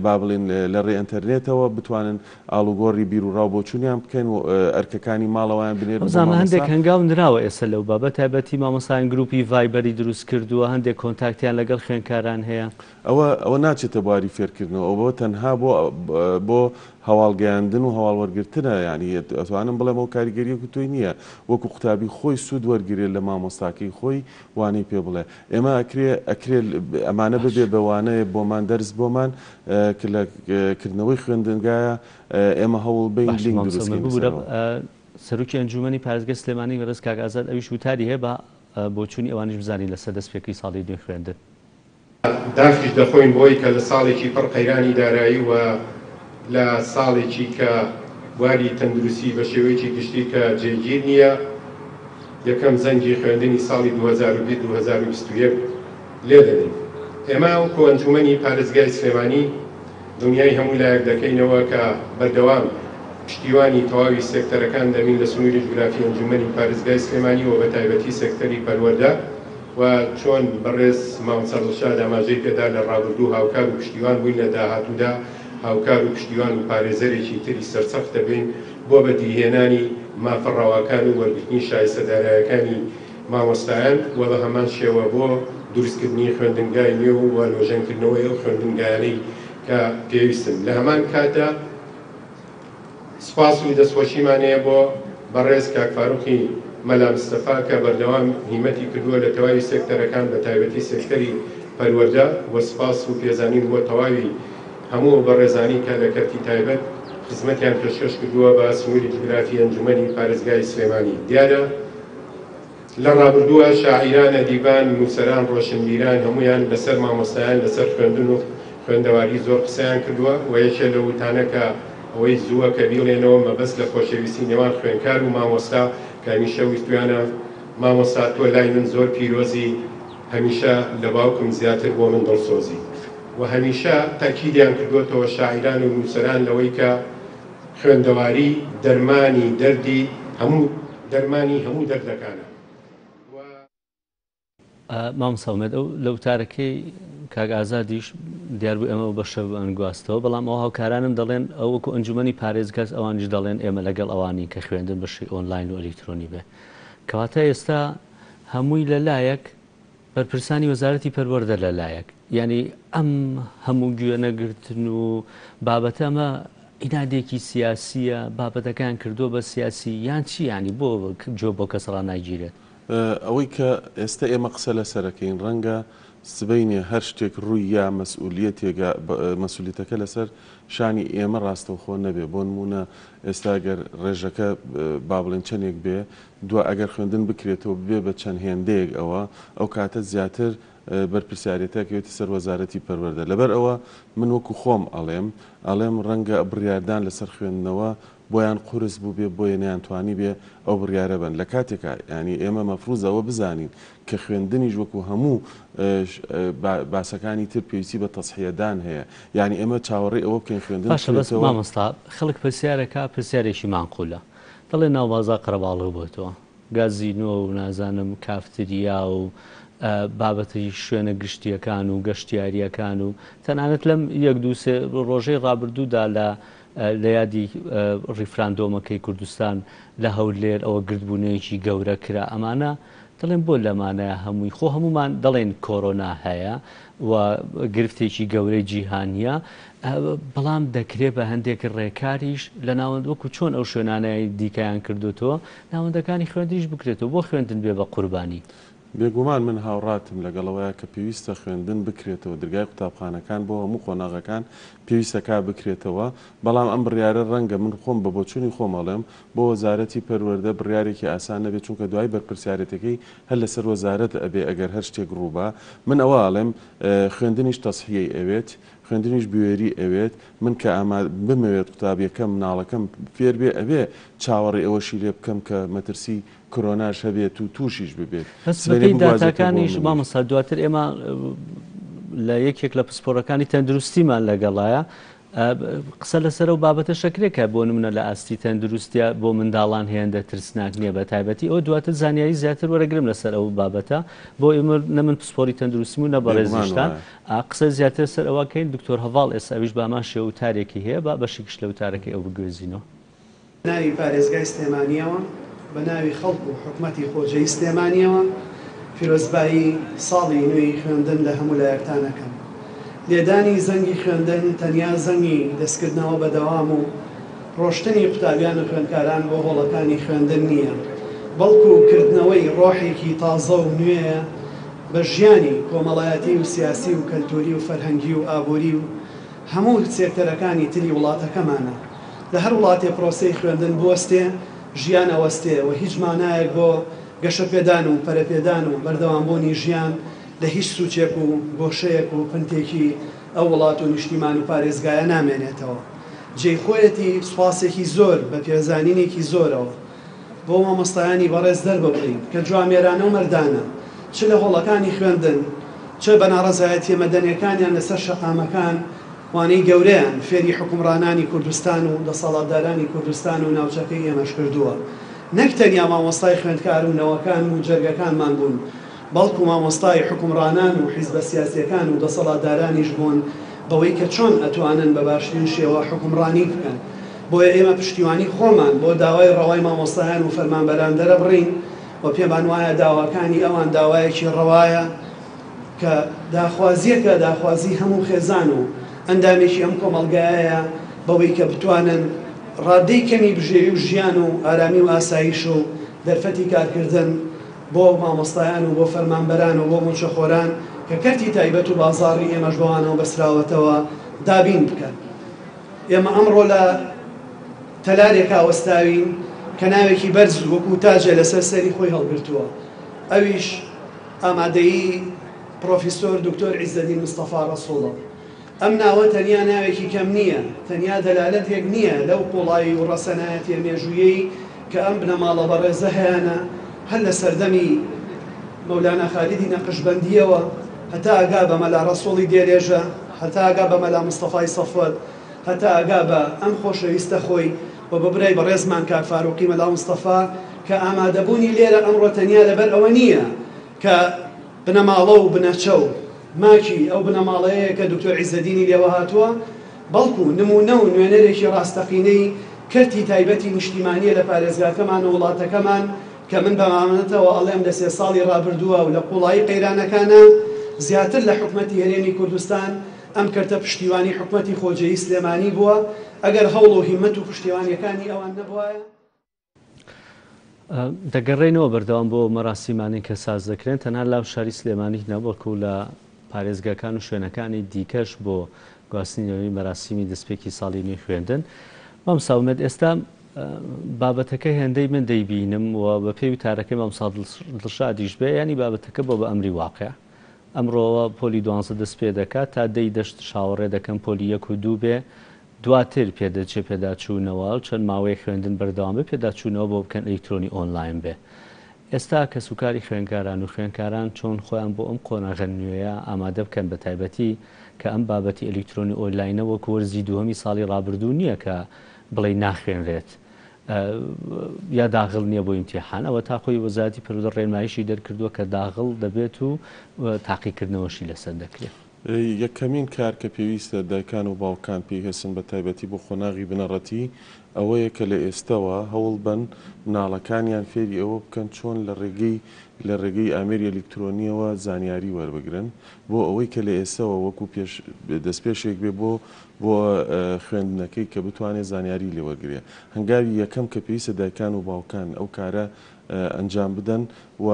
با بڵێن لە ڕێ ئینتەرنێتەوە بتوانن ئاڵوگۆڕی بیر و ڕاو بۆچوونیان بکەن و ئەرکەکانی ماڵەوەیان بنێت
هەندێک هەنگاو نراوە ئێستا لەو بابەت تایبەتی مامۆستایان گروپی ڤایبەری دروست کردووە هەندێک کۆنتاکتیان لەگەڵ خوێندکاران هەیە
ئەوە ناچێتە بواری فێرکردنەوە ئەوە تەنها بۆ هەواڵگەیاندن و هەواڵوەرگرتنە ینی ئەتوانم بڵێم ئەو کاریگەریەک توی نییە وەکو قوتابی خۆی سوود وەرگێت لە مامۆستاکەی خۆی وانەی پێ بڵێ ئێمە ئەکرێ ئەمانە ببێ بەوانەیە بۆمان دەرس بۆمان کە لە کردنەوەی خوێندنگایە ئێمە هەوڵ بین لینک دروستکەین
سەرۆکی ئەنجومەنی پارێزگای سلێمانی ڕێز کاک ئازاد ئەویش وتاری هەیە بە بۆچوونی ئەوانیش بزانین لەسەر دەستپێکی ساڵی دوێ خوێندن
دافیش دەخۆین بۆی کە لە ساڵێکی پڕ قەیرانی دارایی و لە ساڵێکی کە واری تەندروستی بە شێوەیەکی گشتی کە جێگیر نییە یەکەم زەنگی خوێندنی ساڵی 2021 لێ دەدەین ئێمە وەکو ئەنجومەنی پارێزگای سلێمانی دنیای هەموو لایەک دەکەینەوە کە بەردەوام پشتیوانی تەواوی سێکتەرەکان دەبین لە سنووری جوگرافی ئەنجومەنی پارێزگای سلێمانی و بە تایبەتی سێکتەری پەروەردە و چۆن بەڕێز مامۆستا دڵشاد ئاماژەی پێدا لە ڕابردوو هاوکار و پشتیوان بووین لە داهاتوودا هاوکار و پشتیوان و پارێزەرێکی تری سەرسەخت دەبین بۆ بەدیهێنانی مافەڕاوەکان و وەرگرتنی شایستەدارایەکانی مامۆستایان و بە هەمان شێوە بۆ دروستکردنی خوێندنگای نوێ و لۆژەنکردنەوەی ئەو خوێندنگایانەی کە پێویستن. لە هەمان کاتە سوپاس و دەستخۆشیمانەیە بۆ بەڕێز کاک فاروقی مەلا مستەفا کە بەردەوام هیمەتی کردووە لە تەواوی سێکتەرەکان بە تایبەتی سێکتەری پەروەردە و سوپاس و پێزانین بۆ تەواوی هەموو بەڕێزانی کە لە کەرتی تایبەت خزمەتیان پێشکەش کردووە بە سنووری تیپگرافی ئەنجومەنی پارێزگای سلێمانی. دیارە لە ڕابردووە شاعیران، ئەدیبان، نووسەران، ڕۆشنبیران هەمویان لەسەر مامۆستایان لەسەر خوێندن و خوێندەواری زۆر قسەیان کردووە و یەکێ لە وتانەکە ئەوەی زووە کە بیڵێنەوە مەبەست لە خۆشەویستی نێوان خوێندکار و مامۆستا کە هەمیشە ویستویانە مامۆستا تۆ لای من زۆر پیرۆزی، هەمیشە لە باوکم زیاتر بۆ من دڵسۆزی. و هەمیشە تاکیدیان کردوێتەوە شاعیران و نووسەران لەوەی کە خوێندەواری دەرمانی دەردی هەموو دەردەکانە.
مامۆستا ئەو لە وتارەکەی کاک ئازادیش دیاربوو ئێمە بەشە ئەنگواستەوە، بەڵام ئەو هاوکارانم دەڵێن ئەوەکو ئەنجومەنی پارێزگاز ئەوانش دەڵێن ئێمە لەگەڵ ئەوانی کە خوێندن بەشی ئۆنلاین و ئەلکترۆنی بێ. کەواتە ئێستا هەمووی لەلایەک بەرپرسانی وەزارەتی پەروەردە لەلایەک، یعنی ئەم هەموو گوێنەگرتن و بابەتە ئەمە ئینادێکی سیاسیە، بابەتەکان کردووە بە سیاسی یان چی، ینی بۆ جۆ بۆ کەسەڵان نایگیرێت.
ئەوەی کە ئێستا ئێمە قسە لەسەرەکەین ڕەنگە سبەینێ هەر شتێک ڕووی یا مەسئولیتەکە لەسەر شانی ئێمە ڕاستەوخۆ نەبێ. بۆ نمونە ئێستا گەر ڕێژەکە با بڵێن چەندێک بێ، دو ئەگەر خوێندن بکرێتەوە بێ بە چەند هێندەیەک ئەو کاتە زیاتر بەرپرسیارەتەکەوێتی سەر وەزارەتی پەروەردە. لەبەر ئەوە من وەکو خۆم ئەڵێم ڕەنگە بڕیاردان لەسەر خوێندنەوە بۆیان قورس بوو بێ، بۆیە نەیانتوانی بێ ئەو بڕیارە بن لە کاتێکا. ینی ئێمە مەفروضەوە بزانین کە خوێندنیش وەکو هەموو باسەکانی تر پێویستی بە تەسحیەدان هەیە. یعنی ئێمە چاوەڕێی ئەوە بکەین خوێندن.
بەس مامۆستا خەڵک پرسیارەکە پرسیارێکی مانقولە، دەڵێ ناوبازا قەرەباڵغ بۆتەوە، گازینۆ و نازانم کافتریا و بابەتی شوێنە گشتیەکان و گەشتیاریەکان و تەنانەت لەم یەک دوو سێ ڕۆژەی ڕابردوودا لە یادی ڕیفراندۆمەکەی کوردستان لە هەولێر ئەوە گردبوونەیەکی گەورە کرا. ئەمانە دەڵێن بۆ لەمانەیە هەمووی خۆ هەمومان دەڵێن کۆرۆنا هەیە و گرفتێکی گەورەی جیهانیە، بەڵام دەکرێت بە هەندێک ڕێکاریش لە ناوەند وەکو چۆن ئەو شوێنانەیە دیکەیان کردوتەوە ناوەندەکانی خوێندنیش بکرێتەوە بۆ خوێندن بێ بە قوربانی.
بێگومان من هاوڕاتم لەگەڵەوەیە کە پێویستە خوێندن بکرێتەوە، دەرگای قوتابخانەکان بۆ هەموو قۆناغەکان پێویستەکە بکرێتەوە. بەڵام ئەم بڕیارە ڕەنگە من خۆم بە بۆچوونی خۆمەڵێم بۆ وەزارەتی پەروەردە بڕیارێکی ئاسان نەبێت، چونکە دوای بەرپرسیارەتەکەی هەر لەسەر وەزارەت ئەبێ ئەگەر هەر شتێک ڕووبا. من ئەوە ئاڵێم خوێندنیش تەسحیەی ئەوێت، خوێندنیش بوێری ئەوێت. من کە بمەوێت قوتابیەکەم مناڵەکەم فێر بێ ئەبێ چاوەڕێ ئەوەشی لێ بکەم کە مەترسی کۆرۆناش هەبێت و تووشیش ببێت.
داتاکانیش مامۆستا دواتر ئێمە لە یەکێک لە پسپۆرەکانی تەندروستیمان لەگەڵایە قسە لەسەر و بابەتە شەکرێکە بۆ نمونە لە ئاستی تەندروستیە بۆ منداڵان هێندە ترسناک نییە بە تایبەتی ئەو دواتر زانیاری زیاتر وەرەگرم لەسەر ئەو بابەتە بۆ ئێمە نەمن پسپۆری تەندروستیم و نەبەڕێزیشتان قسە زیاتر سەر ئەوەکەین. دکتۆر هەڤاڵ ئێستا ئەویش بامان شێ وتارێکی هەیە با بەشێکش لە وتارەکەی ئەو بگوێزینەوە.
ناوی پارێزگای سلێمانیەوە بە ناوی خەڵک و حکومەتی خۆجەی سلێمانیەوە پیرۆزبایی ساڵی نوێی خوێندن لە هەموو لایەکتانەکەم. لێدانی زەنگی خوێندن تەنیا زەنگی دەستکردنەوە بەدەوام و ڕۆشتنی قوتابیان و خوێندکاران بۆ هۆڵەکانی خوێندن نییە، بەڵکو کردنەوەی ڕۆحێکی تازە و نوێیە بە ژیانی کۆمەڵایەتی و سیاسی و کەلتوری و فەرهەنگی و ئابووری و هەموو سێکتەرەکانی تری وڵاتەکەمانە. لە هەر وڵاتێ پرۆسەی خوێندن بوەستێ ژیان ئەوەستێ و هیچ مانایەک بۆ گەشەپێدان و پەرەپێدان و بەردەوامبوونی ژیان لە هیچ سوچێک و گۆشەیەک و پنتێکی ئەو وڵات و نیشتیمان و پارێزگایە نامێنێتەوە. جێی خۆیەتی سوپاسێکی زۆر بە پێزانینێکی زۆرەوە بۆ مامۆستایانی بەڕێز دەرببڕین کە جوامێرانە و مەردانە چ لە هۆڵەکانی خوێندن چ بە ناڕەزایەتیە مەدەنیەکانیان لەسەر شەقامەکان وانەی گەورەیان فێری حکومڕانانی کوردستان و دەسەڵاتدارانی کوردستان و ناوچەکەی ئێمەش کردووە. نەک تەنیا مامۆستای خوێندکار و نەوەکان و جەرگەکانمان بوون، بەڵکو مامۆستای حکومڕانان و حیزبە سیاسیەکان و دەسەڵاتدارانیش بوون بەوەی کە چۆن ئەتوانن بە باشترین شێوە حکومڕانی بکەن. بۆیە ئێمە پشتیوانی خۆمان بۆ داوای ڕەوای مامۆستایان و فەرمانبەران دەرەبڕین و پێمان وایە داواکانی ئەوان داوایەکی ڕەوایە کە داخوازیەکە داخوازی هەموو خێزان و ئەندامێکی ئەم کۆمەڵگایە بەوەی کە بتوانن ڕادەی کەمی بژێوی و ژیان و ئارامی و ئاسایش و دەرفەتی کارکردن بۆ مامۆستایان و بۆ فەرمانبەران و بۆ موچەخۆران کە کەرتی تایبەت و بازاڕی ئێمەش بەوانەوە بەسراوەتەوە دابین بکەن. ئێمە ئەمڕۆ لە تەلارێکا وەستاوین کە ناوێکی بەرز وەکو تاجە لەسەر سەری خۆی هەڵگرتووە. ئەویش ئامادەیی پرۆفیسۆر دکتۆر عیزەدین مستەفا ڕەسوڵە. ئەم ناوە تەنیا ناوێکی کەم نییە، تەنیا دەلالەتێک نییە لەو قوڵایی و ڕەسەنایەتی مێژوویەی کە ئەم بنەماڵە بەڕێزە هەیەە هەر لە سەردەمی مەولانا خالیدی نەقشبەندیەوە هەتا ئەگا بە مەلا ڕەسوڵی دێرێژە، هەتا ئەگا بە مەلا مستەفای سەفوەت، هەتا ئەگا بە ئەم خۆشەویستە خۆی و بە برای بەڕێزمان کاک فاروقی مەلا مستەفا کە ئامادەبوونی لێرە ئەمڕۆ تەنیا لەبەر ئەوە نییە کە بنەماڵە و بنەچە و ماکی ئەو بنەماڵەیە کە دکتۆر عیزەدینی لێوە هاتووە، بەڵکو نمونە و نوێنەرێکی ڕاستەقینەی کەرتی تایبەتی نیشتیمانیە لە پارێزگاکەمان و وڵاتەکەمان کە من بەمامەتەوە ئەڵێم لە 3 ساڵی ڕابردووە و لە قوڵایی قەیرانەکانە زیاتر لە حکومەتی هەرێمی کوردستان ئەم کەرتە پشتیوانی حکومەتی خۆجەیی سلێمانی بووە. ئەگەر هەوڵ و هیممەت و پشتیوانیەکانی ئەوان نەبووایە.
دەگەڕێنەوە بەردەوام بۆ مەراسیمانی کە ساز دەکرێن تەنها لاو شاری سلێمانی نەبڵکو لە پارێزگاکان و شوێنەکانی دیکەش بۆ گواستنیەوەی مەراسیمی دەستپێکی ساڵی نوێی خوێندن. مام ساومەد ئێستا بابەتەکە هێندەی من دەیبینم و بە پێوی تارەکەی مامسا دڵشادیش بێ ینی بابەتەکە بۆ بە ئەمری واقع ئەمڕۆوە پۆلی 12 دەست پێ دەکات تا دەی دەشت شاوەڕێ دەکەم پۆلی 1 و 2 بێ دواتر پێدەچێ پێداچوونەوە چەند ماوەی خوێندن بەردەوام بێ پێداچوونەوە بۆ بکەن ئەلکترۆنی ئۆنلاین بێ. ئێستا کە سوکاری خوێنکاران و خوێنکاران چۆن خۆیان بۆ ئەم قۆناغە نوێیە ئامادە بکەن بە تایبەتی کە ئەم بابەتی ئەلکترۆنی ئۆنلاینە وەکو وەرزی دووەمی ساڵی ڕابردوو نییە کە بڵێ ناخوێنرێت یا داغڵ نییە بۆ ئیمتیحان ئەوە تا خۆی وەزارەتی پەروەردە ڕێنماییشی دەرکردووە کە داغڵ دەبێت و تاقیکردنەوەشی لەسەر دەکرێت.
یەکەمین کار کە پێویستە دایکان و باوکان پێی هەسن بە تایبەتی بۆ خۆناغی بنەڕەتی ئەوەیە کە لە ئێستەوە هەوڵ بن مناڵەکانیان فێری ئەوە بکەن چۆن لە ڕێگەی ئامێری ئەلکترۆنیەوە زانیاری وەربگرن بۆ ئەوەی کە لە ئێستەوە وەکو دەستپێشێک بێ بۆ خوێندنەکەی کە بتوانێت زانیاری لێوەرگێ. هەنگاوی یەکەم کە پێویستە دایکان و باوکان ئەو کارە ئەنجام بدەن و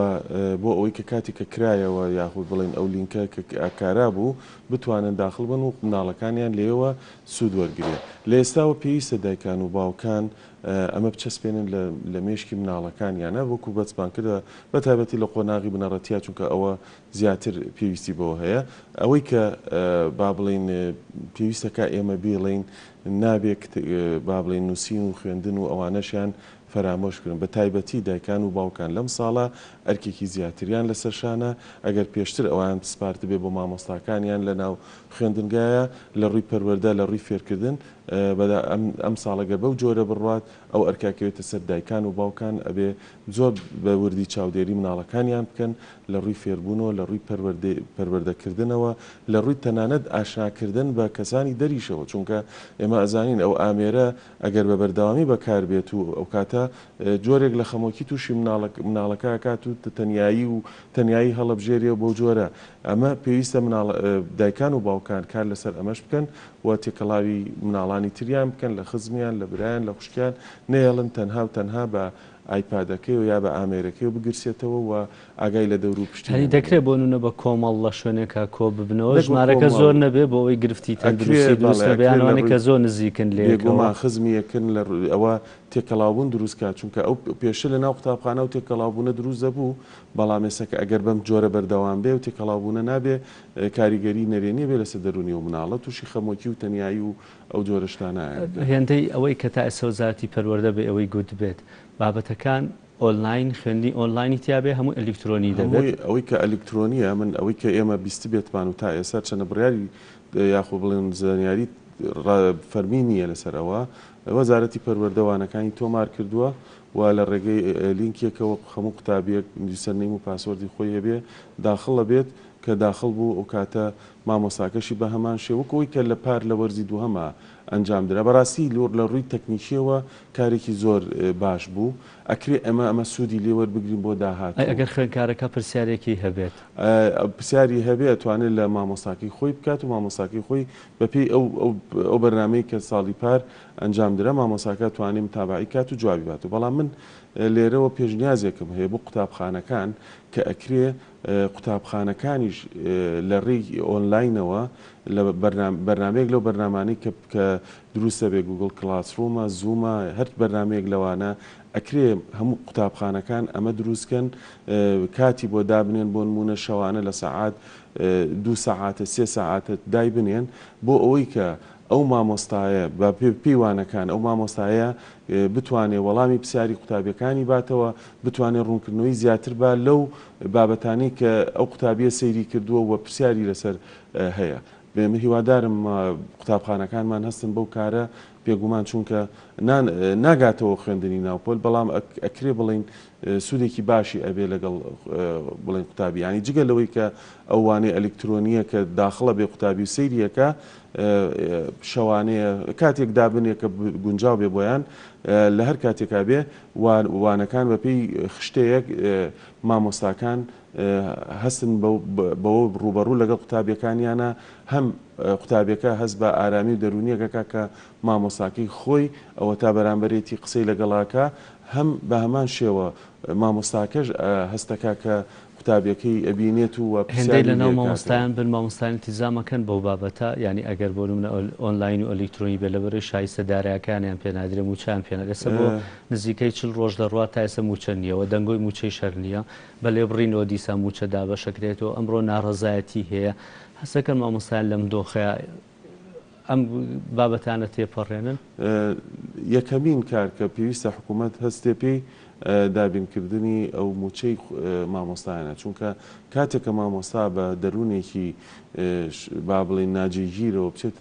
بۆ ئەوەی کە کاتی کە کرایەوە یاخود بڵێن ئەو لینکە کە ئاکارا بوو بتوانن داخل بن و مناڵەکانیان لێەوە سوود وەرگێ. لە ئێستاوە پێویستە دایکان و باوکان ئەمە بچەسپێنن لە مێشکی مناڵەکانیانە وەکو بەچبان کردە بە تایبەتی لە قۆناغی بنەڕەتیا چونکە ئەوە زیاتر پێویستی بەوە هەیە. ئەوەی کە با بڵین پێویستەکە ئێمە بێڵین نابێت با بڵین نووسین و خوێندن و ئەوانەشیان فەرامۆشکردن بە تایبەتی دایکان و باوکان لەم ساڵە ئەرکێکی زیاتریان لەسەرشانە ئەگەر پێشتر ئەوان سپارت بێ بۆ مامۆستاکانیان لە ناو خوێندنگایە لە ڕووی پەروەردە لە ڕووی فێرکردن ئەم ساڵەگە بەو جۆرە بڕوات ئەو ئەرکاکەوێتە سەر دایکان و باوکان ئەبێ زۆر بە وردی چاودێری مناڵەکانیان بکەن لە ڕووی فێربوونەوە لە ڕووی پەروەردەکردنەوە لە ڕووی تەنانەت ئاشناکردن بە کەسانی دەریشەوە چونکە ئێمە ئەزانین ئەو ئامێرە ئەگەر بە بەردەوامی بەکار بێت و ئەو کاتە جۆرێک لە خەمۆکی تووشی مناڵەکە کات و تەنایی هەڵەبژێریە بۆ جۆرە ئەمە پێویستە دایکان و باوکان کار لەسەر ئەمەش بکەن و تێکەڵاوی مناڵانی تریان بکەن لە خزمیان لە برایان لە خوشکیان نێڵن تەنها و تەنها بە ئایپادەکەی و یا بە ئامێرەکەی بگرسێتەوە و ئاگای لە دەور و پشتی
دەکرێت بۆ نونە بە کۆمەڵ لە شوێنێکە کۆ ببنەوە ژمارەکە زۆر نەبێ بۆ ئەوەی گرفتی تەندروستی دروست بەیانوانی کە زۆر نزیکن
لێگوما خزمیەکن لە ئەوە تێکەڵاوبوون دروستکە چونکە ئەو پێشە لە ناو قوتابخانە و تێکەڵاوبوونە دروست دەبوو بەڵام ئێستا ئەگەر بەم جۆرە بەردەوام بێ و تێکەڵاوبوونە نابێ کاریگەری نەرێنیە بێ لەسەر دەرونی و مناڵە تووشی خەمۆکی و تەنایی و ئەو جۆرەشتانە
هێندەی ئەوەی کە تا ئێستا وەزارەتی پەروەردە بێ ئەوەی گوت بێت بابەتەکان ئۆنلاین خوێندی ئۆنلاینی تیاابێ هەموو ئەلکترۆنی دەبێت
ئەوەی کە ئەلکترۆنیە من ئەوەی کە ئێمە بیست بێتمان و تا ئێستا چەنە بڕیاری یاخۆ بڵێن زانیاری فەرمی نییە لەسەرەوە وەزارەتی پەروەردەوانەکانی تۆمار کردووە و لە ڕێگەی لینکێکەوە هەموو قوتابیەک نووسەرنەی و پاسوەردی خۆی هەبێ داخڵ لەبێت کە داخل بوو ئەو کاتە مامۆساکەشی بە هەمان شێوەکەوەی کە لە پار لە وەرزی دووهەمە ئەنجامدرا. بەڕاستی لە ڕووی تەکنیکیەوە کارێکی زۆر باش بوو. ئەکرێ ئەمە سوودی لێوەربگرین بۆ داهات.
ئەگەر خوێندکارەکە پرسیارێکی هەبێت
پرسیاری هەبێت ئەتوانێت لە مامۆستاکەی خۆی بکات و مامۆستاکەی خۆی بەپێی ئەو بەرنامەی کە ساڵی پار ئەنجامدرا مامۆستاکە توانێت متابعی کات و جوابی بات. و بەڵام من لێرەوە پێشنیازێکم هەیە بۆ قوتابخانەکان کە ئەکرێ قوتابخانەکانیش لە ڕێی ئۆنلاینەوە لە بەرنمەیەک لەو بەرنامانەی کە دروستە بێ گوگڵ کلاسڕومە زوومە هەر بەرنمەیەک لەوانە ئەکرێ هەموو قوتابخانەکان ئەمە دروستکەن کاتی بۆ دابنێن بۆ نمونە شەوانە لە سەعات 2 سەعاتە 3 سەعاتە دای بنێن بۆ ئەوەی کە ئەو مامۆستایە بە پێیوانەکان ئەو مامۆستایە بتوانێت وەڵامی پرسیاری قوتابیەکانی باتەوە بتوانێت ڕوونکردنەوەی زیاتر با لەو بابەتانی کە ئەو قوتابیە سەیری کردووە و پرسیاری لەسەر هەیە. بێمە هیوادارم قوتابخانەکانمان هەستن بەو کارە پێگومان چونکە ناگاتەوە خوێندنی ناوپۆل بەڵام ئەکرێ بڵین سوودێکی باشی ئەبێ لەگەڵ بڵین قوتابی ینی جگە لەوەی کە ئەوانەی ئەلکترۆنیە کە داخڵە بێ قوتابی و سەیریەکە شەوانەیە کاتێک دابنێ کە گونجاو بێ بۆیان لە هەر کاتێکا بێ وانەکان بەپێی خشتەیەک مامۆستاکان هەستن بەوە ڕوبەڕوو لەگەڵ قوتابیەکانیانە هەم قوتابیەکە هەست بە ئارامی و دەرونیەکەکە کە مامۆستاکەی خۆی ئەوە تا بەرامبەرێتی قسەی لەگەڵاکە هەم بە هەمان شێوە مامۆستاکەش هەستەکە کە قوتابیەکەی ئەبینێت و
هێندەی لەناو مامۆستایان بن مامۆستایان تیزامەکەن بەو بابەتە ینی ئەگەر بۆ منە ئۆنلاین و ئەلکترۆنی بێ لەبەرەی شایستە دارایەکانیان پێنادرێ موچیان پێنەگەسە بۆ نزیکەی 40 ڕۆژ دەڕات تا ئێستا موچە نییەوە دەنگۆی موچەی شەر نییە بە لێ بڕینەوە دیسان موچە دابەشەکرێتەوە ئەمڕۆ ناڕەزایەتی هەیە هەستەکەن مامۆستایان لەم دۆخەیە ئەم بابەتانە تێپەڕێنن.
یەکەمین کار کە پێویستە حکوومەت هەستێ پێی دابینکردنی ئەو موچەی مامۆستایانە چونکە کاتێک کە مامۆستا بە دەروونێکی با بڵێن ناجێگیرەوە بچێت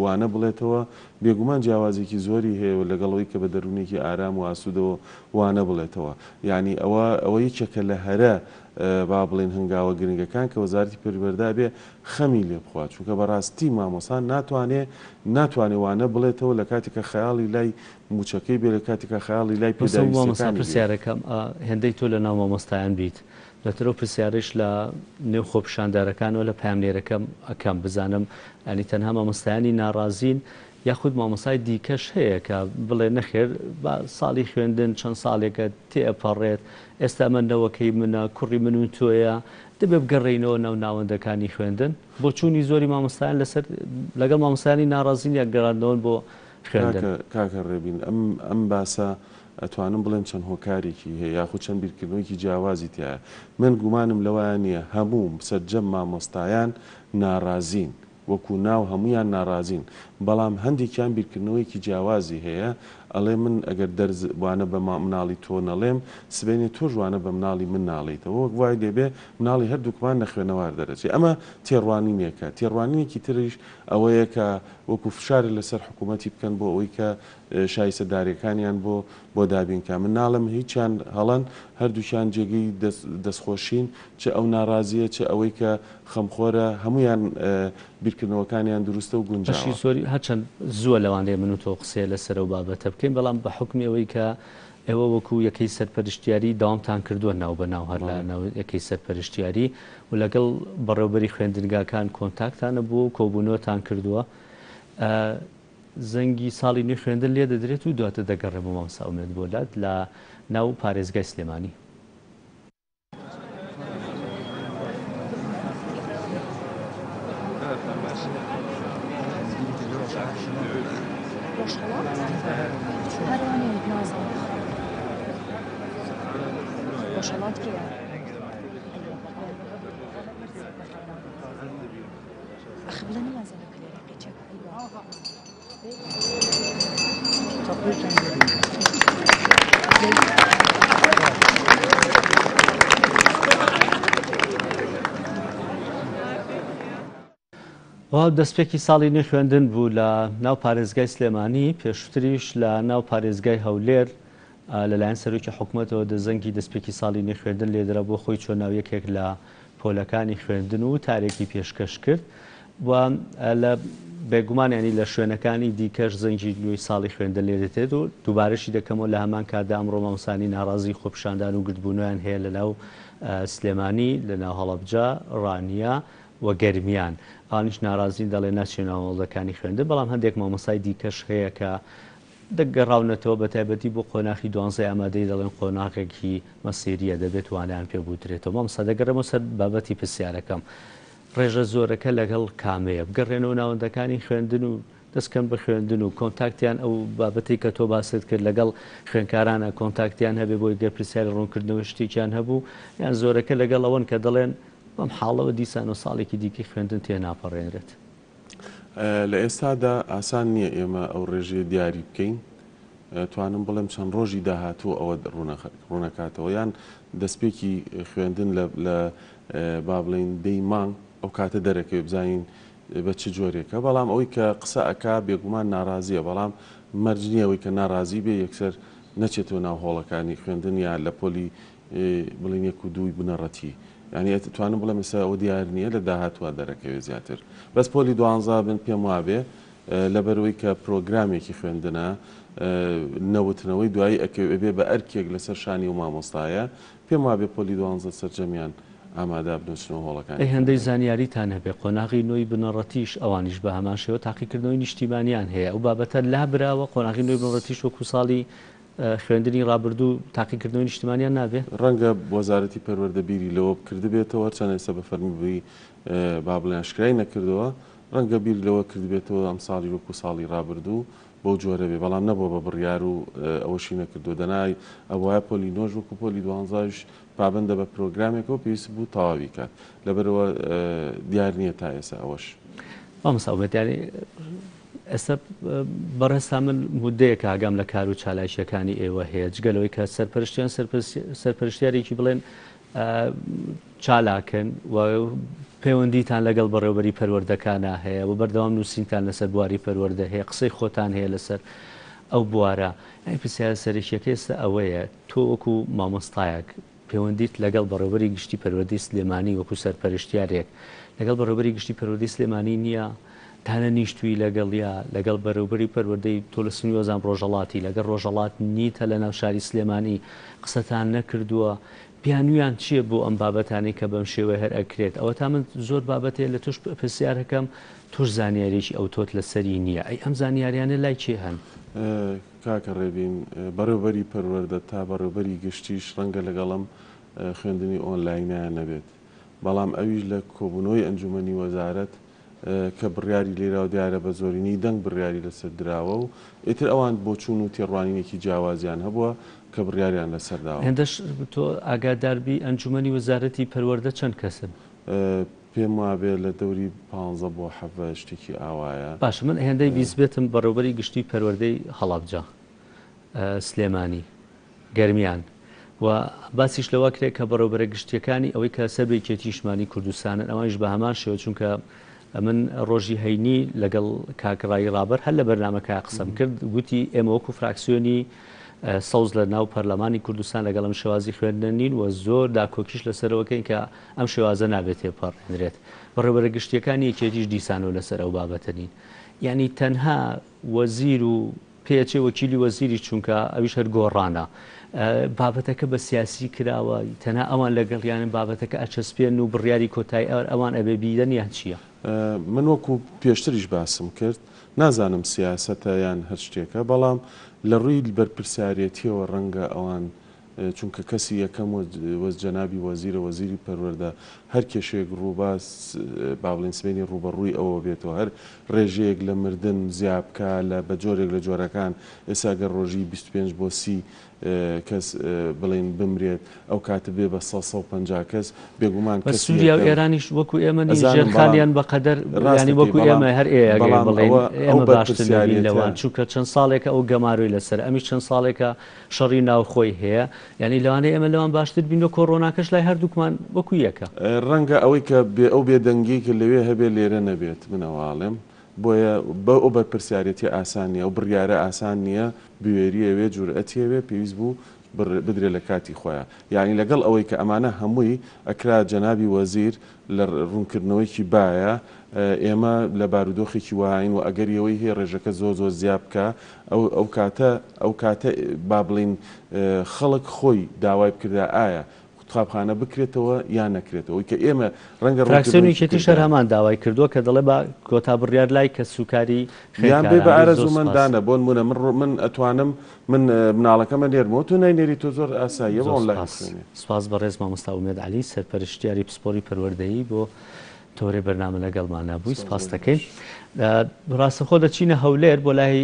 وانە بڵێتەوە بێگومان جیاوازێکی زۆری هەیە لەگەڵەوەی کە بە دەروونێکی ئارام و ئاسوودەوە وانە بڵێتەوە ینی ئەوە یەکێکە لە هەرە با بڵێن هەنگاوە گرنگەکان کە وەزارەتی پەروەردە بێ خەمی لێ بخوات چونکە بەڕاستی مامۆسان ناتوانێت وانە بڵێتەوە لە کاتێکە خەیاڵی لای موچەکەی بێ لە کاتێکە خەیاڵی لای
پێداویستەکان پرسیارەکەم هێندەی تۆ لە ناو مامۆستایان بیت لەترۆ پرسیارش لە نێو خۆپشاندارەکانەوە لە پاملێرەکەم ئەەکەم بزانم ئەنی تەنها مامۆستایانی ناڕازین یاخود مامۆسای دیکەش هەیە کە بڵێ نەخێر ساڵی خوێندن چەند ساڵێکە تێپەڕێت ئێستا ئەمەندەوەکەی منە کوڕی من و تۆیە دەبێ بگەڕێینەوە ناو ناوەندەکانی خوێندن بۆ چوونی زۆری مامۆستایان لەسەر لەگەڵ مامۆستایانی ناڕازین یا گەڕاندنەوەن بۆ خوێندن.
کاکە ڕێبین ئەم باسە ئەتوانم بڵێن چەند هۆکارێکی هەیە یاخود چەند بیرکردنەوەیکی جیاوازی تایە من گومانم لەوەیە نییە هەموو سەرجەم مامۆستایان ناڕازین وەکو ناو هەمویان ناڕازین بەڵام هەندێکیان بیرکردنەوەیکی جیاوازی هەیە ئەڵێ من ئەگەر دەرزوانە بە مناڵی تۆ نەڵێم سبێنێ تۆ ژوانە بە مناڵی من ناڵیتەوە وەک وای دەبێ مناڵی هەردووکمان نەخوێنەوار دەرەچێت ئەمە تێڕوانینێکە تێڕوانینێکی تریش ئەوەیە کە وەکو فشارە لەسەر حکوومەتی بکەن بۆ ئەوەی کە شایستەدارەکانیان بۆ دابینکە من ناڵم هیچیان هەڵەن هەردووشیان جێگەی دەستخۆشین چ ئەو ناڕازیە چ ئەوەی کە خەمخۆرە هەمویان بیرکردنەوەکانیان دروستە و گونجاوی
سۆری هەرچەند زووە لەوانەیە من و تۆ قسێ لەسەر و بابەتە بکەین بەڵام بە حکمی ئەوەی کە ئێوە وەکو یەکەی سەرپەرشتیاری داوامتان کردووە ناو بە ناو هەر لە یەکەی سەرپەرشتیاری و لەگەڵ بەڕێوەبەری خوێندنگاکان کۆنتاکتانە بوو کۆبوونەوەتان کردووە زەنگی ساڵی نوێی خوێندن لێ دەدرێت و دواتە دەگەڕێ بۆ مامۆستا ئومێد بۆلات لە ناو پارێزگای سلێمانی. دەستپێکی ساڵی نوێی خوێندن بوو لە ناو پارێزگای سلێمانی پێشتریش لە ناو پارێزگای هەولێر لەلایەن سەرۆکی حکوومەتەوە دەزەنگی دەستپێکی ساڵی نوێی خوێندن لێدرا بۆ خۆی چۆناویەکێک لە پۆلەکانی خوێندن و تارێکی پێشکەش کرد و لە بێگومانیانی لە شوێنەکانی دیکەش زەنگی نوێی ساڵی خوێندە لێ دێتێت و دووبارەشی دەکەمەوە لە هەمان کادا ئەمڕۆ مامۆسانی ناڕازی خۆپشاندان و گرتبوونیان هەیە لەناو سلێمانی لەناو هەڵەبجە ڕانیە و گەرمیان ئانیش ناڕازی دەڵێ ناچێناوەڵەکانی خوێندە بەڵام هەندێک مامۆسای دیکەش هەیە کە دەگەڕاونەتەوە بە تایبەتی بۆ قۆناغی 12 ئامادەی دەڵێن قۆناغێکی مەسیریە دەبێت وانیان پێ بوترێتەوە مامۆستا دەگەڕێمەوە سەر بابەتی پرسیارەکەم ڕێژە زۆرەکە لەگەڵ کامەیە بگەڕێنەوە ناوەندەکانی خوێندن و دەستکەم بە خوێندن و کۆنتاکتیان ئەو بابەتی کە تۆ باست کرد لەگەڵ خوێنکارانە کۆنتاکتیان هەبێ بۆی گەر پرسیاری ڕوونکردنەوە شتێکیان هەبوو یان زۆرەکە لەگەڵ ئەوەن کە دەڵێن بەم حاڵەوە دیسان و ساڵێکی دیکەی خوێندن تێ ناپەڕێنرێت.
لە ئێستادا ئاسان نییە ئێمە ئەو ڕێژەیە دیاری بکەین توانم بڵێم چەند ڕۆژی داهاتوو ئەوە ڕوونەکاتەوە یان دەستپێکی خوێندن لە با بڵین دەی مانگ ئەو کاتە دەرەکەوێ بزانین بە چ جۆرێکە بەڵام ئەوەی کە قسە ئەکا بێگومان ناڕازیە بەڵام مەرجنیەوەی کە ناڕازی بێ یەکسەر نەچێتەوە ناو هۆڵەکانی خوێندن یا لە پۆلی بڵین 1 و 2 بنەڕەتی ینی توانم بڵێم ئێستا ئەوە دیار نییە لە داهاتوە دەرەکەوێ زیاتر بەس پۆلی 12 بن پێم وابێ لەبەرەوەی کە پرۆگرامێکی خوێندنە نەوتنەوەی دوایی ئەکەوێ بە ئەرکێک لەسەر شانی و مامۆستایە پێم وابێ پۆلی 12 سەرجەمیان ئامادا بنووسنەوە هۆڵەکانی
هەندەی زانیاریتان هەبێ قۆناغی نوۆی بنەڕەتیش ئەوانیش بە هەمان شێوە تاقیکردنەوەی نیشتیمانیان هەیە ئەو بابەتە لابراوە قۆناغی نوۆی بنەڕەتیش وەکو ساڵی خوێندنی ڕابردوو تاقیکردنەوەی نیشتیمانیان نابێ
ڕەنگە وەزارەتی پەروەردەبیری لەوە بکردبێتەوە چەند ئێستا بە فەرمیبووی با بڵێن شکرای نەکردەوە ڕەنگە بیر لەوە کردبێتەوە ئەم ساڵی وەکو ساڵی ڕابردوو بۆ جۆرە بێ بەڵام نەبووە بە بڕیار و ئەوەشی نەکردو دەنای ئەوە پۆلی نۆژ وەکو پۆلی 12ش پابندە بە پرۆگرامێکەوە پێویست بوو تەواوی کات لەبەرەوە دیار نییە تا ئێستا ئەوەش
مامۆستاوبێتیانی ئێستا بەڕێستا من مودەیەکە ئاگام لە کار و چالایشەکانی ئێوە هەیە جگەلەوەی کە سەرپەرشتیان سەرپەرشتیارێکی بڵێن چالاکەن و پەیوەندیتان لەگەڵ بەڕێوەبەری پەروەردەکانە هەیە و بەردەوام نووسینتان لەسەر بواری پەروەردە هەیە قسەی خۆتان هەیە لەسەر ئەو بوارە ئەی پرسیارە سەرێکیەکە ئێستا ئەوەیە تۆ وەکو مامۆستایەک پەیوەندیت لەگەڵ بەڕێوەبەری گشتی پەروەردەی سلێمانی وەکو سەرپەرشتیارێک لەگەڵ بەڕێوەبەری گشتی پەروەردەی سلێمانی نییە تانە نیشتووی لەگەڵیا لەگەڵ بەڕێوەبەری پەروەردەی تۆ لە سنووی وەزان ڕۆژهەڵاتی لەگەڵ ڕۆژهەڵات نیتە لە ناو شاری سلێمانی قسەتان نەکردووە بیانویان چییە بۆ ئەم بابەتانی کە بەم شێوە هەر ئەکرێت ئەوە تا من زۆر بابەتێ لە توش پرسیارەکەم توش زانیاریی ئەو تۆت لەسەری نییە ئەی ئەم زانیاریانە لای چێ هەن
کاکە ڕێبین بەڕێوەبەری پەروەردە تا بەڕێوەبەری گشتیش ڕەنگە لەگەڵم خوێندنی ئۆنلاینیان نەبێت بەڵام ئەویش لە کۆبوونەوەی ئەنجومەنی وەزارەت کە بڕیاری لێرا و دیارە بە زۆرینی دەنگ بڕیاری لەسەر دراوە و ئیتر ئەوان بۆ چوون و تێڕوانینێکی جیاوازیان هەبووە کە بڕیاریان لەسەرداوە
هێندەش تۆ ئاگاداربی ئەنجومەنی وەزارەتی پەروەردە چەند کەسن
پێم وابێ لە دەوری 15 بۆ 7 شتێکی ئاوایە
باش من هێندەی بیستبێتم بەڕێوەبەری گشتی پەروەردەی هەڵابجا سلێمانی گەرمیان و باسیش لەوە کرێت کە بەڕێوەبەرە گشتیەکانی ئەوەی کە سەربێکێتیشمانی کوردستانن ئەوانش بە هەمان شێوە چونکە من ڕۆژی هەینی لەگەڵ کاکڕایی ڕابەر هەر لە بەرنامەکە قسەم کرد گوتی ئێمە وەکو فراکسیۆنی سەوز لە ناو پەرلەمانی کوردستان لەگەڵ ئەم شێوازی خوێندنە نین و زۆر داکۆکیش لەسەرەوەکەین کە ئەم شێوازە نابێت تێپەڕێنرێت بەڕێوەبەرە گشتیەکانی یەکێتیش دیسانەوە لەسەر ئەو بابەتە نین یعنی تەنها وەزیر و پێچێ وەکیلی وەزیری چونکە ئەویش هەر گۆڕانە بابەتەکە بە سیاسی کراوە تەنها ئەوان لەگەڵیانن بابەتەکە ئەچەسپێن و بڕیاری کۆتایی ئەوان ئەبێ بیدەن یان چییە
من وەکو پێشتریش باسم کرد نازانم سیاسەتە یان هەر شتێکە بەڵام لە ڕووی بەرپرسیارەتیەوە ڕەنگە ئەوان چونکە کەسی یەکەم وەزجەنابی وەزیرە وەزیری پەروەردە هەر کێشێک ڕووباس با بڵێن سبەینی ڕوبەڕووی ئەوە بێتەوە هەر ڕێژەیەک لە مردن زیابکە لە بە جۆرێک لە جۆرەکان ئێساگەر ڕۆژی 25 بۆ 30 کەس بڵێن بمرێت ئەو کاتە بێ بە 150 کەس بێگومان
بە سووریا و ئێرانیش وەکو ئێمە ژێرخالیان بەقەدەر ینی وەکو ئێمە هەر ئێمە باشترین لەوان چونکە چەند ساڵێکە ئەو گەماروی لەسەر ئەمیش چەند ساڵێکە شەڕی ناوخۆی هەیە ینی لەوانەیە ئێمە لەوان باشتر بین و کۆڕۆناکەش لای هەردووکمان وەکو یەکە
ڕەنگە ئەوەی کە ئەو بێدەنگی کە لەوێ هەبێ لێرە نەبێت منەواڵێم بۆیە بە ئەو بەرپرسیارەتی ئاسان نیە ئەو بڕیارە ئاسان نییە بوێری ئەوێ جورئەتیەوێ پێویست بوو بدرێ لە کاتی خۆیان یعنی لەگەڵ ئەوەی کە ئەمانە هەمووی ئەکرا جەنابی وەزیر لە ڕوونکردنەوەیکی باە ئێمە لە بارودۆخێکی وایین و ئەگەریەوەی هەیە ڕێژەکە زۆ زیاب بکە ئەو کاتە با بڵین خەڵک خۆی داوای بکردا ئایا قوتابخانە بکرێتەوە یان نەکرێتەوە کە ئێمە ڕەنگە
ڕاکسێنێکی شەر هەمان داوای کردووە کە دەڵێ بە کۆتا بڕیار لای کە سوکاری
یان بێ بە ئارەزومەندانە بۆ نمونە من ئەتوانم من مناڵەکەمە نێرمەوە تو ناینێری تۆ زۆر ئاساییە ئۆنلاین
سپاس بەڕێز مامۆستا ئومێد عەلی سەرپەرشتیاری پسپۆڕی پەروەردەیی بۆ تۆرێ بەرنامە لەگەڵمان بووی سپاس دەکەین ڕاستەخۆ دەچینە هەولێر بۆ لای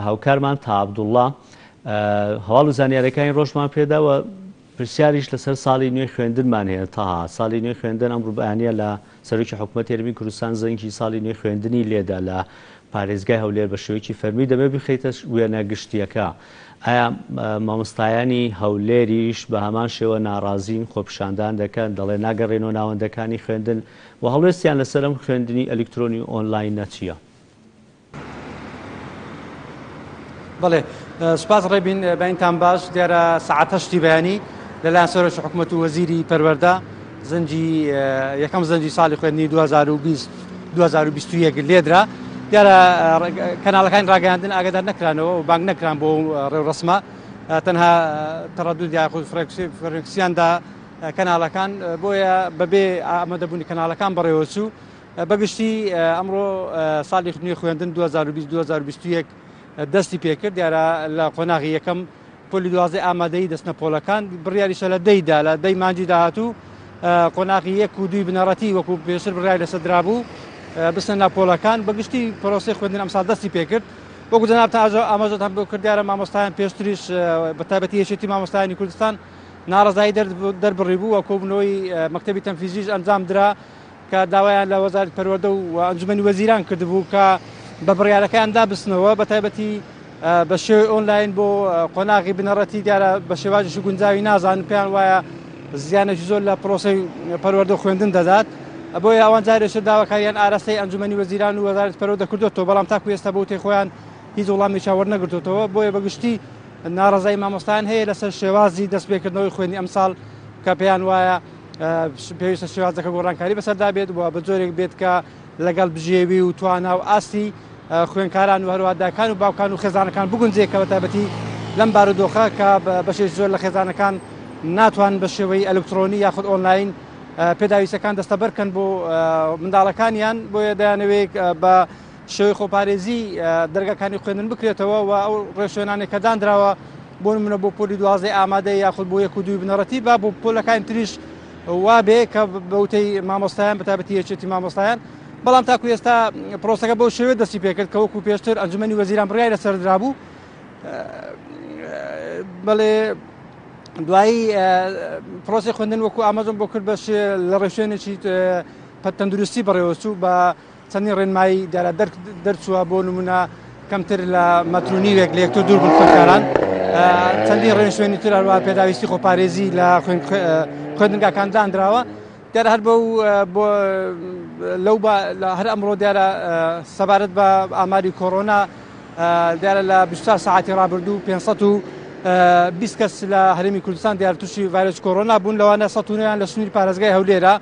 هاوکارمان تا عەبدوڵڵا هەواڵ و زانیاریەکانی ڕۆژمان پێداوە پرسیاریش لەسەر ساڵی نوێی خوێندنمان هەیە تا ساڵی نوێی خوێندن ئەم ڕووبەیانیە لە سەرۆکی حکوومەت هێرمی کوردستان زەنگی ساڵی نوێی خوێندنی لێدا لە پارێزگای هەولێر بە شێوەیەکی فەرمی دەبێت بخەیتە وێنە گشتیەکە ئایا مامۆستایانی هەولێریش بە هەمان شێوە ناڕازین خۆپیشاندان دەکەن دەڵێ ناگەڕێنەوە ناوەندەکانی خوێندن و هەڵوێستیان لەسەر ئەم خوێندنی ئەلکترۆنی ئۆنلاین نەچیە؟
بەڵێ سوپاس ڕێبین بەینتان باش دیارە سەعاتە شتی بەیانی لەلایەن سەرۆکی حکوومەت و وەزیری پەروەردە یەکەم زەنجی ساڵی خوێندنی 2021 لێدرا دیارە کەناڵەکانی ڕاگەاندن ئاگادار نەکرانەوە و بانگ نەکران بۆ ڕێوڕسمە تەنها تەڕەدود یاخود فرێکسیاندا کەناڵەکان بۆیە بەبێ ئامادەبوونی کەناڵەکان بەڕێوەچوو بەگشتی ئەمڕۆ ساڵی نوێی خوێندن 2021 دەستی پێکرد دیارە لە قۆناغی یەکەم پۆلی دوازدە ئامادەی دەستنە پۆلەکان بڕیاریشە لە دەیدا لە دەی مانجی داهاتوو قۆناغی یەک و دوی بنەڕەتی وەکو پێشتر بڕای لەسەر درابوو بستە ناپۆلەکان بەگشتی پرۆسی خوێندن ئەمساڵ دەستی پێکرد وەکو جەناب ئاماژەتان بۆ کرد دیارە مامۆستایان پێشتریش بە تایبەتی یەکێتی مامۆستایانی کوردستان ناڕزایی دەربڕی بوو وە کۆبنەوەی مەکتەبی تەنفیزیش ئەنجام درا کە داوایان لە وەزارەتی پەروەردە و ئەنجومەنی وەزیران کردبوو کە بە بڕیارەکەیان دابستنەوە بە تایبەتی بە شێوەی ئۆنلاین بۆ قۆناغی بنەڕەتی دیارە بە شێواژی گونجاوی نازانن پێیان وایە زیانێکی زۆر لە پرۆسی پەروەردە خوێندن دەدات بۆی ئەوان جارێشە داواکاریان ئاراستەی ئەنجومەنی وەزیران و وەزارەتی پەروەردە کردوێتەوە بەڵام تاکو ئێستا بۆ تێخۆیان هیچ وەڵامی چاوەڕ نەگرتوێتەوە بۆیە بەگشتی ناڕزایی مامۆستایان هەیە لەسەر شێوازی دەستپێکردنەوەی خوێندنی ئەمساڵ کە پێیان وایە پێویستە شێوازەکە گۆڕانکاری بەسەردا بێت بە جۆرێک بێت کە لەگەڵ بژێوی و توانا و ئاستی خوێنکاران و هەروەداکان و باوکان و خێزانەکان بگونجێکەوە تایبەتی لەم بارودۆخە کە بەشێک زۆر لە خێزانەکان ناتوان بە شێوەی ئەلکترۆنی یاخود ئۆنلاین پێداویستەکان دەستەبەرکەن بۆ منداڵەکانیان بۆیە دەیانەوێت بە شێوەی خۆپارێزی دەرگاکانی خوێندن بکرێتەوە و ئەو ڕێشوێنانێک کە دانراوە بۆ نمونە بۆ پۆلی دوازدەی ئامادەی یاخود بۆ یەک و دوی بنەڕەتی با بۆ پۆلەکانی تریش وابێ کە بەوتەی مامۆستایان بە تایبەتی یەکێتی مامۆستایان بەڵام تاکو ئێستا پرۆسەکە بەو شێوێ دەستی پێکرد کە وەکو پێشتر ئەنجومەنی وەزیران بڕیای لەسەر درابوو بەڵێ دوایی پرۆسی خوێندن وەکو ئاماژەم بۆ کرد بەش لە ڕێشوێنێکی تەندروستی بەڕێوەچوو بە چەندین ڕێنمایی دیارە دەرچووە بۆ نمونە کەمتر لە مەترونیوێک لە یەکتۆ دوور بن خوێندکاران چەندین ڕێنشوێنی تر هەروە پێداویستی خۆپارێزی لە خوێندنگاکان دانراوە دیارە هەر بۆ لەو هەر ئەمڕۆ دیارە سەبارەت بە ئاماری کۆڕۆنا دیارە لە 24 ساعتی ڕابردوو 520 کەس لە هەرێمی کوردستان دیارە تووشی ڤایرۆسی کۆڕۆنا بوون لەوانە 109یان لە سنووری پارێزگای هەولێرە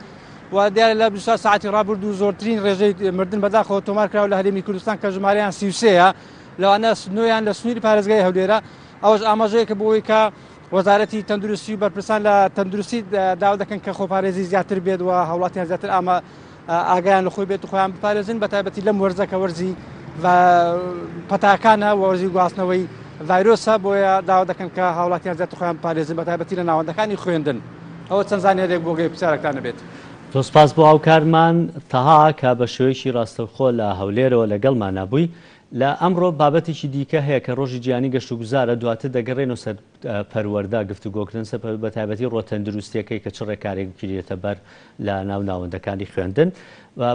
و دیارە لە 24 ساعتی ڕابردوو زۆرترین ڕێژەی مردن بەداخەوە تۆمار کراوە لە هەرێمی کوردستان کە ژمارەیان 33ە لەوانە 9یان لە سنووری پارێزگای هەولێرە ئەوەش ئاماژەیەکە بۆەوەی کە وەزارەتی تەندروستی و بەرپرسان لە تەندروستی داوا دەکەن کە خۆپارێزی زیاتر بێت و هەوڵاتیان زیاتر ئاگایان لە خۆی بێت و خۆیان بپارێزن بە تایبەتی لەم وەرزەکە وەرزی پەتاکانە وەرزی گواستنەوەی ڤایرۆسە بۆیە داوا دەکەن کە هاوڵاتیان زیاتر خۆیان بپارێزن بە تایبەتی لە ناوەندەکانی خوێندن ئەوە چەند زانیارێک بۆ گەی پرسیارەکانە بێت.
زۆر سپاس بۆ هاوکارمان تەها کە بە شێوەیەکی ڕاستەوخۆ لە هەولێرەوە لەگەڵمان نەبووی لە ئەمڕۆ بابەتێکی دیکە هەیە کە ڕۆژی گیانی گەشت و گوزارە دواتر دەگەڕێنەوە سەر پەروەردە گفتوگۆکردن سەر بە تایبەتی ڕۆتەندروستیەکەی کە چ ڕێکارێک بگیرێتە بەر لە ناوناوەندەکانی خوێندن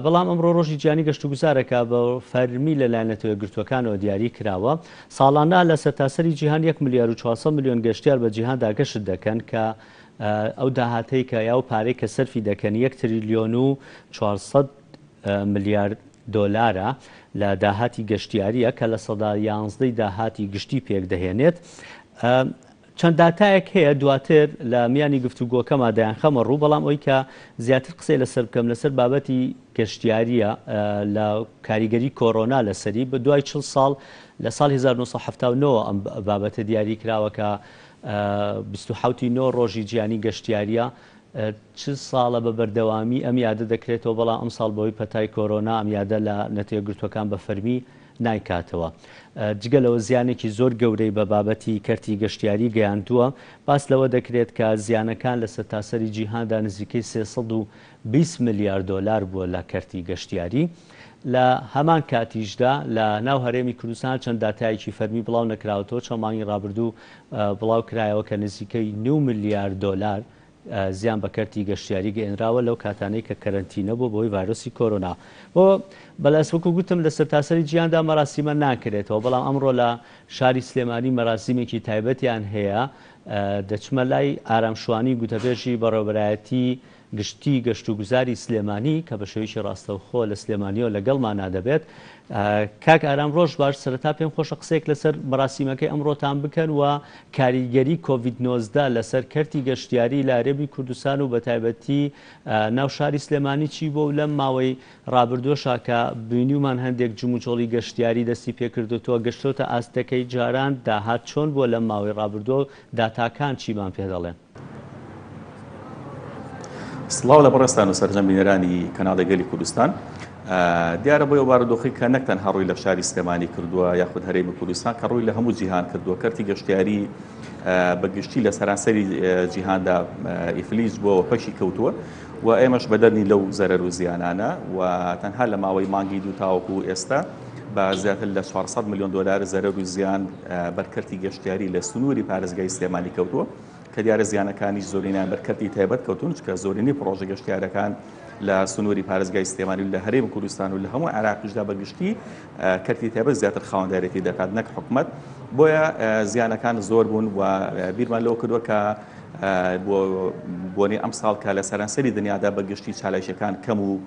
بەڵام ئەمڕۆ ڕۆژی گیانی گەشت و گوزارەکە بە فەرمی لەلایەنە گرتوەکانەوە دیاری کراوە ساڵانە لە سەرتاسەری جیهان 1 ملیار و 400 میلیۆن گەشتیار بە جیهاندا گەشت دەکەن کە ئەو داهاتەی کە یا و پارەی کە سەرفی دەکەن 1 تریلیۆن و 400 ملیارد دۆلارە لە داهاتی گەشتیاریە کە لە سەدا 11 داهاتی گشتی پێک دەهێنێت چەند داتایەک هەیە دواتر لە میانی گفتوگۆکەما دەیان خەمە ڕوو بەڵام ئەوی کە زیاتر قسەی لەسەر بکەم لەسەر بابەتی گەشتیاریە لە کاریگەری کۆرۆنا لەسەری بە دوای 40 ساڵ لە ساڵ 1970 ئەم بابەتە دیاری کراوەکە 27 ڕۆژی جیانی گەشتیاریە چ ساڵە بە بەردەوامی ئەم یادە دەکرێتەوە بەڵام ئەم ساڵ بەوەی پەتای کۆرۆنا ئەم یادە لە نەتێگرتوەکان بە فەرمی نایکاتەوە. جگەلەوە زیانێکی زۆر گەورەی بە بابەتی کەرتی گەشتیاری گەیاندووە باس لەوە دەکرێت کە زیانەکان لە سەرتاسەری جیهاندا نزیکەی 320 میلیارد دۆلار بووە لە کەرتی گەشتیاری. لە هەمان کاتیشدا لە ناو هەرێمی کوردستان چەند داتایەکی فەرمی بڵاو نەکراوەتەوە چەمانی ڕابردوو بڵاو کرایەوە کە نزیکەی 9 میلیارد دۆلار زیان بە کەرتی گەشتیاری گەێنراوە لەو کاتانەی کە کەرەنتینە بوو بۆی ڤایرۆسی کۆرۆنا. بۆ بەلاس وەکو گوتم لە سەرتاسەری جیهاندا مەراسیمە ناکرێتەوە بەڵام ئەمڕۆ لە شاری سلێمانی مەراسیمێکی تایبەتیان هەیە دەچمە لای ئارامشوانی گوتەبێژی بەڕێوەبەرایەتی گشتی گەشت و گوزاری سلێمانی کە بە شێوەیەکی ڕاستەوخۆ لە سلێمانیەوە لەگەڵمان نادەبێت. کاک ئارام ڕۆژ باش سەرەتا پێم خۆشە قسێک لەسەر مەراسیمەکەی ئەمڕۆتان بکەن و کاریگەری کۆڤید-19 لەسەر کەرتی گەشتیاری لە هەرێمی کوردستان و بە تایبەتی ناو شاری سلێمانی چی بۆ و لەم ماوەی ڕابردووەشا کە بینیومان هەندێک جموجۆڵی گەشتیاری دەستی پێکردوەوە گەشتۆتە ئاستەکەی جاران داهات چۆن بووە لەم ماوەی ڕابردووە داتاکان چیمان پێ دەڵێن؟
سڵاو لە بەڕێستان و سەرجەم بینەرانی کەناڵی گەلی کوردستان. دیارە بۆ بارودۆخی کە نەکتەن هەڕووی لە شاری سلێمانی کردووە یاخود هەرێمی کوردستان کە ڕووی لە هەموو جیهان کردووە. کەرتی گەشتیاری بەگشتی لە سەرانسەری جیهاندا ئیفلیس بووە و پەشی کەوتووە و ئێمەش بەدەرنی لەو زەرەر و زیانانە و تەنها لە ماوەی مانگی دوو تاوەکو ئێستا بە زیاتر لە 400 میلیۆن دۆلار زەرەر و زیان بەرکەرتی گەشتیاری لە سنووری پارێزگای سلێمانی کەوتووە کە دیارە زیانەکانی زۆرینیان بەرکەرتی تایبەت کەوتون چکە زۆرینی پرۆژە گەشتیارەکان لە سنووری پارێزگای سلێمانی و لە هەرێمی کوردستان و لە هەموو عێراقیشدا بەگشتی کەرتی تایبەت زیاتر خاوەندارێتی دەکات نەک حکومەت. بۆیە زیانەکان زۆر بوون و بیرمان لەوە کردووە کە بۆنی ئەم ساڵ کە لە سەرانسەری دنیادا بەگشتی چالایشەکان کەم و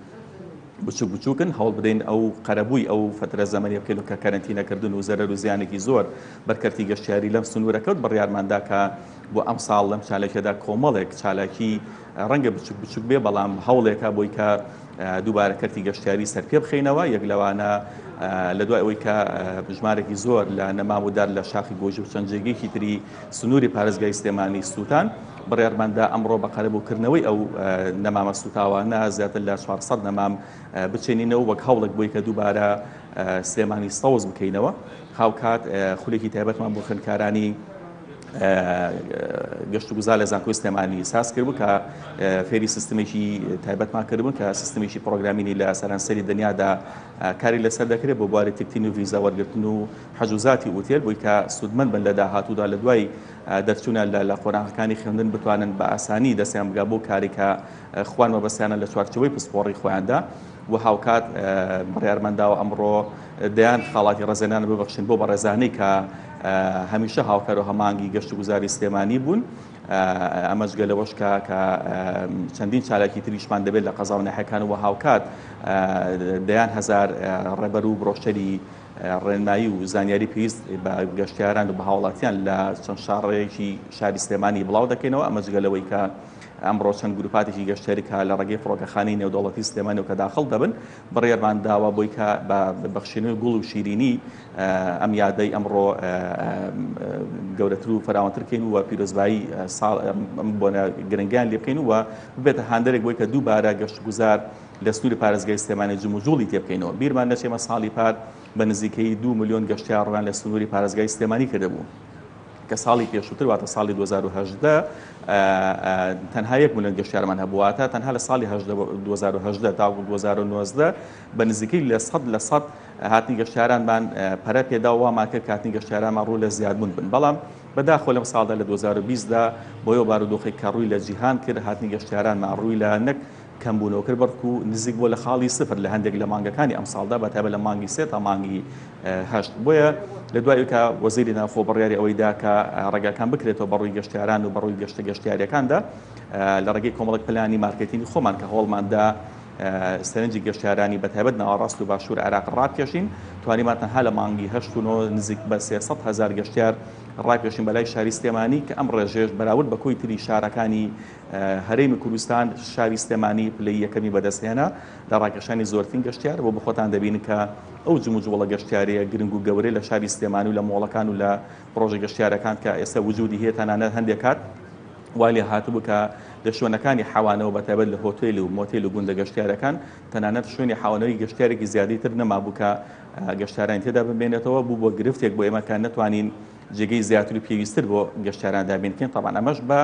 بچوک بچووکن هەوڵ بدەین ئەو قەرەبووی ئەو فترە زەمەنی بکەین کە کەرەنتینەکردن و زەرەر و زیانێکی زۆر بەرکەرتی گەشتیاری لەم سنوورەکەوت بڕیارماندا کە بۆ ئەم ساڵ لەم چالێکەدا کۆمەڵێک چالاکی ڕەنگە بچوک بچوک بێ بەڵام هەوڵێکە بۆی کە دووبارە کەرتی گەشتیاری سەرپێ بخینەوە. یەک لەوانە لە دوای ئەوەی کە ژمارێکی زۆر لە نەمامودار لە شاخی گۆژی و چەند جێگەیەکی تری سنووری پارێزگای سلێمانی سووتان بڕیارماندا ئەمڕۆ بە قەرەبووکردنەوەی ئەو نەمامە سوتاوانە زیاتر لە 400 نەمام بچێنینەوە وەک هەوڵێک بۆی کە دووبارە سلێمانی سەوز بکەینەوە. هاوکات خولێکی تایبەتمان بۆ خوێندکارانی گەشت و گوزار لە زانکۆی سلێمانی ساز کردبوو کە فێری سیستمێکی تایبەتمان کردبوون کە سیستمێکی پرۆگرامینی لە سەرانسەری دنیادا کاری لەسەر دەکرێت بۆ بواری تێکتین و ڤیزا وەرگرتن و حەجوزاتی ئوتێل بۆی کە سودمەند بن لە داهاتوودا لە دوای دەرچوونە لە قۆناغەکانی خوێندن بتوانن بە ئاسانی دەستیان بگا بۆ کاری کە خوان مەبەستیانە لە چوارچەوەی پسپۆڕی خۆیاندا و هاوکات بڕیارمەنداوە ئەمڕۆ دەیان خاڵاتی ڕێزێنان ببەخشین بۆ بەڕێزانەی کە هەمیشە هاوکار و هەمانگی گەشت و گوزاری سلێمانی بوون. ئەمەش گەلەوەش کە چەندین چالاکی تریشمان دەبێت لە قەزا و ناحەکان و هاوکات دەیان هەزار ڕێبەر و برۆشەری ڕێنمایی و زانیاری پێویست بە گەشتیاران و بە هاوڵاتیان لە چەند شارڕێکی شاری سلێمانی بڵاو دەکەینەوە. ئەمەش گەلەوەی کە ئەمڕۆ چەند گروپاتێکی گەشتیاریکە لە ڕێگەی فڕۆکەخانەی نێودەوڵەتی سلێمانی و کە داخڵ دەبن بڕیارمان داوە بۆی کە بە بەخشینەوەی گوڵ و شیرینی ئەم یادەی ئەمڕۆ گەورەتر و فراوانتر بکەین و پیرۆزبایی بۆنە گرنگیان لێ بکەین و ببێتە هاندەرێک بۆی کە دووبارە گەشت گوزار لە سنووری پارێزگای سلێمانی جموجوڵی تێ بکەینەوە. بیرمان نەچێمە ساڵی پار بە نزیکەی 2 میلیۆن گەشتیار ڕوان لە سنووری پارێزگای سلێمانی کردبوو کە ساڵی پێشووتر واتە ساڵی 2018 تەنها 1 میلیۆن گەشتیارمان هەبوواتە تەنها لە ساڵی 2018 تا 2019 بە نزیکەی لە 100% هاتنی گەشتیارانمان پەرە پێدا وامان کرد کاتنی گەشتیارانمان ڕوو لە زیادبوون بن. بەڵام بەداخۆ لەم ساڵدا لە 2020دا بۆیە بارودۆخی کە ڕووی لە جیهان کرد هاتنی گەشتیارانمان ڕووی لە نەک کەمبوونەوە کرد بەڵکو نزیک بۆ لە خاڵی سفر لە هەندێک لە مانگەکانی ئەم ساڵدا بەتایبەت لە مانگی 3 تا مانگی 8. بۆیە لە دوای کە وەزیری ناوخۆ بڕیاری ئەوەیدا کە ڕێگاکان بکرێتەوە بەڕووی گەشتیاران و بەڕووی گەشتیاریەکاندا لە ڕێگەی کۆمەڵک پلانی مارکتینگی خۆمان کە هۆڵماندا سەرنجی گەشتیارانی بەتایبەت ناوەڕاست و باشوور عێراق ڕابکێشین توانیمان تەنها لە مانگی 8 نزیک بە 300,000 گەشتیار ڕایپێشین بەلای شاری سلێمانی کە ئەم ڕێژێش بەراورد بە کۆی تری شارەکانی هەرێمی کوردستان شاری سلێمانی پلەی یەکەمی بەدەستهێنا لە ڕاکێشانی زۆرترین گەشتیار بۆ بخۆتان دەبینن کە ئەو جموجوڵە گەشتیارەیە گرنگ و گەورەی لە شاری سلێمانی و لە مۆڵەکان و لە پرۆژە گەشتیارەکان کە ئێستا وجودی هەیە تەنانەت هەندێک کات وای لێ هاتووە کە لە شوێنەکانی حەوانەوە بەتایبەت لە هۆتێل و مۆتێل و گوندە گەشتیارەکان تەنانەت شوێنی حەوانەوەی گەشتیارێکی زیادی تر نەمابوو کە گەشتیاران تێدا ببێنێتەوە بوو بۆ گرفتێک بۆ ئێمە کە نەتوانین جێگەی زیاتر و پێویستتر بۆ گەشتیاران دابێنکەین طبعا ئەمەش بە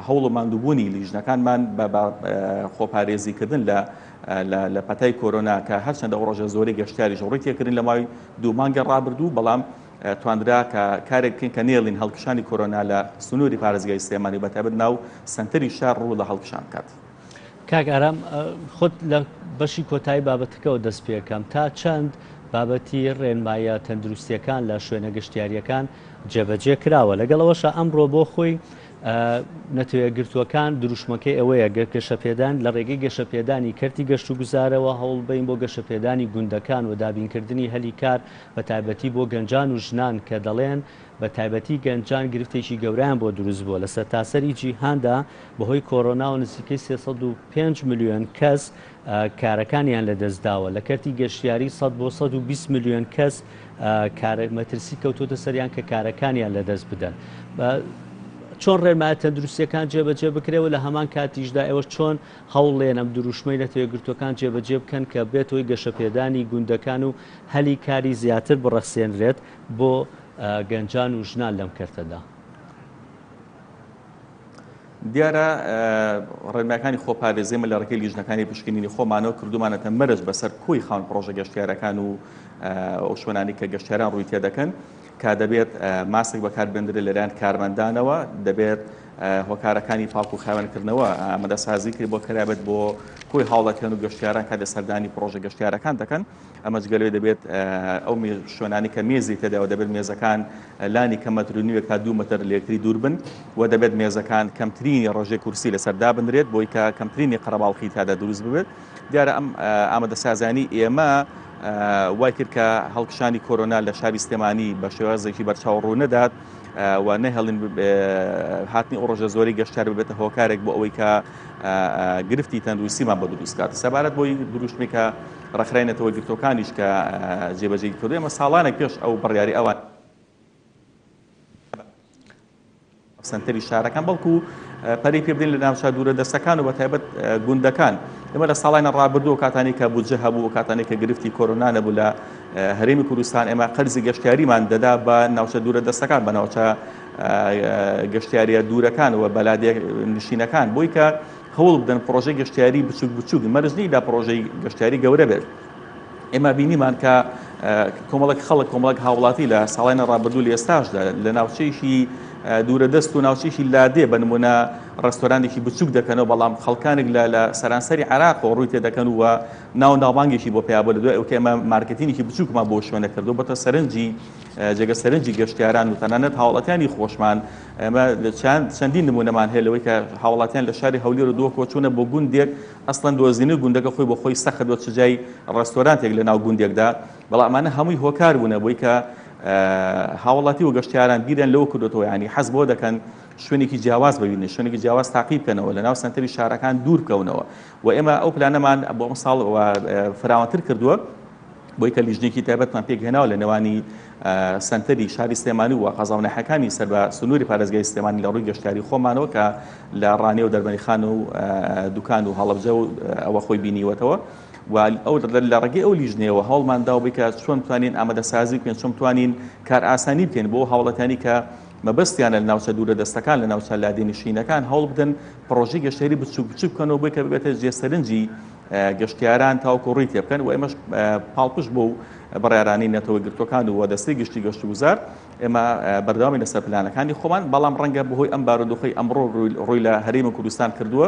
هەوڵ و ماندووبوونی لیژنەکانمان بە خۆپارێزیکردن لە پەتای کۆرۆنا کە هەرچەندە ئەو ڕۆژە زۆری گەشتیاریش ڕووی تێکردن لە ماوەی 2 مانگە ڕابردوو بەڵام تواندرا کە کارێک بکەین کە نێڵین هەڵکشانی کۆرۆنا لە سنووری پارێزگای سلێمانی بەتایبەت ناو سنتەری شار ڕوو لە هەڵکشان بکات.
کاک ئارام خۆت لە بەشی کۆتایی بابەتەکەەوە دەست پێەکەم تا چەند بابەتی ڕێنمایە تەندروستیەکان لە شوێنە گەشتیاریەکان جێبەجێ کراوە لەگەڵەوەشە ئەمڕۆ بۆ خۆی نەتەوەیەگرتووەکان دروشمەکەی ئەوەیە گەشەپێدان لە ڕێگەی گەشەپێدانی کەرتی گەشت و گوزارەوە هەوڵ بین بۆ گەشەپێدانی گوندەکان و دابینکردنی هەلی کار بە تایبەتی بۆ گەنجان و ژنان کە دەڵێن بە تایبەتی گەنجان گرفتێکی گەوریان بۆ دروست بووە لە سەرتاسەری جیهاندا بەهۆی کۆرۆنا و نزیکەی 305 میلیۆن کەس کارەکانیان لەدەستداوە لە کەرتی گەشتیاری 100 بۆ 120 میلیۆن کەس مەترسی کەوتۆتە سەریان کە کارەکانیان لەدەست بدەن. چۆن ڕێنمایە تەندروستیەکان جێبەجێ بکرێەوە لە هەمان کاتیشدا ئێوە چۆن هەوڵێن ئەم دروشمەی نەتەوەیەگرتوەکان جێبەجێ بکەن کە بێتەوەی گەشەپێدانی گوندەکان و هەلی کاری زیاتر بڕەخسێنرێت بۆ گەنجان و ژنان لەم کەرتەدا.
دیارە ڕێنمایەکانی خۆپارێزیمە لە ڕێگەی لیژنەکانی پشکنینی خۆمانەوە کردومانەتە مەرج بەسەر کۆی خاون پرۆژە گەشتیارەکان و ئەو شوێنانی کە گەشتیاران ڕووی تێدەکەن کا دەبێت ماسک بەکاربێنرێت لەلایەن کارمەندانەوە دەبێت هۆکارەکانی پاک و خاوێنکردنەوە ئامادەسازی کرد بۆ کەرابێت بۆ کۆی هاوڵاتیان و گەشتیاران کە لەسەردانی پرۆژە گەشتیارەکان دەکەن ئەمەش گەلوێ دەبێت ئەو شوێنانی کە مێزی تێداوە دەبێت مێزەکان لانی کە مەتر و نیوە تا 2 مەتر لێکتری دوور بن و دەبێت مێزەکان کەمترینی ڕۆژێ کورسی لەسەردا بنرێت بۆی کە کەمترینی قەرەباڵقی تادا دروست ببێت. دیارە ئەم ئامادەسازانی ئێمە وای کرد کە هەڵکشانی کۆرۆنا لە شاری سلێمانی بە شێوازێکی بەرچاو ڕوو نەدات و نەهێڵین هاتنی ئەو ڕۆژە زۆری گەشتیار ببێتە هۆکارێک بۆ ئەوەی کە گرفتی تەندروستیمان بە دروست کات. سەبارەت بۆی دروشمی کە ڕەخراینەتەوە گرتوەکانیش کە جێبەجێ کردو ئێمە ساڵانێک پێش ئەو بڕیاری ئەوان سنتەری شارەکان بەڵکو پەری پێ بدەین لە ناوچە دوورە دەستەکان و بەتایبەت گوندەکان ئێمە لە ساڵانە ڕابردووە کاتانی کە بودجە هەبوو کاتانی کە گرفتی کۆرۆنا نەبوو لە هەرێمی کوردستان ئێمە قەرزی گەشتیاریمان دەدا بە ناوچە دوورە دەستەکان بە ناوچە گەشتیاریە دوورەکان و بەلادێ نشینەکان بۆی کە هەوڵ بدەن پرۆژەی گەشتیاری بچوک بچوک مەرجنی دا پرۆژەی گەشتیاری گەورە بێت. ئێمە بینیمان کە کۆمەڵک خەڵک کۆمەڵک هاوڵاتی لە ساڵانە ڕابردوو لە ئێستاشدا لە ناوچەیەکی دوورە دەست و ناوچەیەکی لادێ بە نمونە ڕێستۆرانێکی بچوک دەکەنەوە بەڵام خەڵکانێک لە سەرانسەری عێراق و ڕووی تێدەکەن و ناو ناوبانگێکی بۆ پیابە لە دوای ئەو کە ئێمە مارکتینێکی بچووکمان بۆ شوێنە کردو بەتە سەرنجی جێگە سەرنجی گەشتیاران و تەنانەت هاوڵاتیانی خۆشمان ئێمە چەندین نمونەمان هەیە لەوەی کە هاوڵاتیان لە شاری هەولێر و دۆکەوە چوونە بۆ گوندێک ئەسڵەن دۆزینی گوندەکە خۆی بۆ خۆی سەخت چ جای ڕێستۆرانتێک لە ناو گوندێکدا بەڵام ئەمانە هەمووی هۆکار بوونە بۆی کە هاوڵاتی و گەشتیاران بیرن لەوە کردوەوە ینی حەز بۆ دەکەن شوێنێکی جیاواز ببینن شوێنێکی جیاواز تاقیب بکەنەوە لە ناو سنتەری شارەکان دوور بکەونەوە و ئێمە ئەو پلانەمان بۆ ئەم ساڵ فراوانتر کردووە بۆی کە لیژنێکی تایبەتمان پێک هێناوە لە نێوانی سنتەری شاری سلێمانی و قەزاونەحەکانی سەر بە سنووری پارێزگای سلێمانی لە ڕووی گەشتیاری خۆمانەوە کە لە ڕانێ و دەربەنیخان و دوکان و هەڵەبجە و ئەوە خۆی بینیوەتەوە و ئەو لە ڕێگەی ئەو لیژنەوە هەوڵماندا و بکە چۆن بتوانین ئامادەسازی بکەین چۆن بتوانین کار ئاسانی بکەین بۆ هاوڵاتیانی کە مەبەستیانە لە ناوچە دوورە دەستەکان لە ناوچە لادێنشینەکان هەوڵ بدەن پرۆژەی گەشتیاری بچوک بچوک بکەنەوە بۆی کە ببێتە جێسەرنجی گەشتیاران تاوکو ڕووی تێ بکەن و ئێمەش پاڵپش بۆ بڕیارانی نەتەوەیەگرتوەکان و وەدەستەی گشتی گەشت و گوزار ئێمە بەردەوامی لەسەر پلانەکانی خۆمان بەڵام ڕەنگە بەهۆی ئەم بارودۆخی ئەمڕۆ ڕووی لە هەرێمی کوردستان کردووە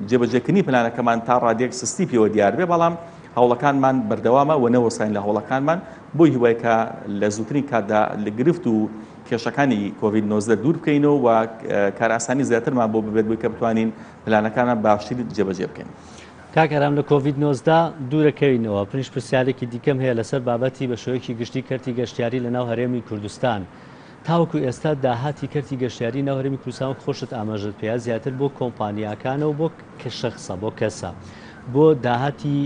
جێبەجێکردنی پلانەکەمان تا ڕادێک سستی پێوە دیار بێ بەڵام هەوڵەکانمان بەردەوامە و نەوەساین لە هەوڵەکانمان بۆی هیوای کە لە زووترین کاتدا لە گرفت و کێشەکانی کۆڤید-19 دوور بکەینەوە و کار ئاسانی زیاترمان بۆ ببێت بووی کە بتوانین پلانەکانمان باشتر جێبەجێ بکەین.
کاکەرام لە کۆڤید-19 دوورەکەوینەوە پرنج پرسیارێکی دیکەم هەیە لەسەر بابەتی بە شێوەیەکی گشتی کەرتی گەشتیاری لە ناو هەرێمی کوردستان. تاوەکو ئێستا داهاتی کەرتی گەشتیاری ناو هەرێمی کوردستان خۆشت ئاماژت پێیا زیاتر بۆ کۆمپانیاکانەوە بۆ شەخصە بۆ کەسە بۆ داهاتی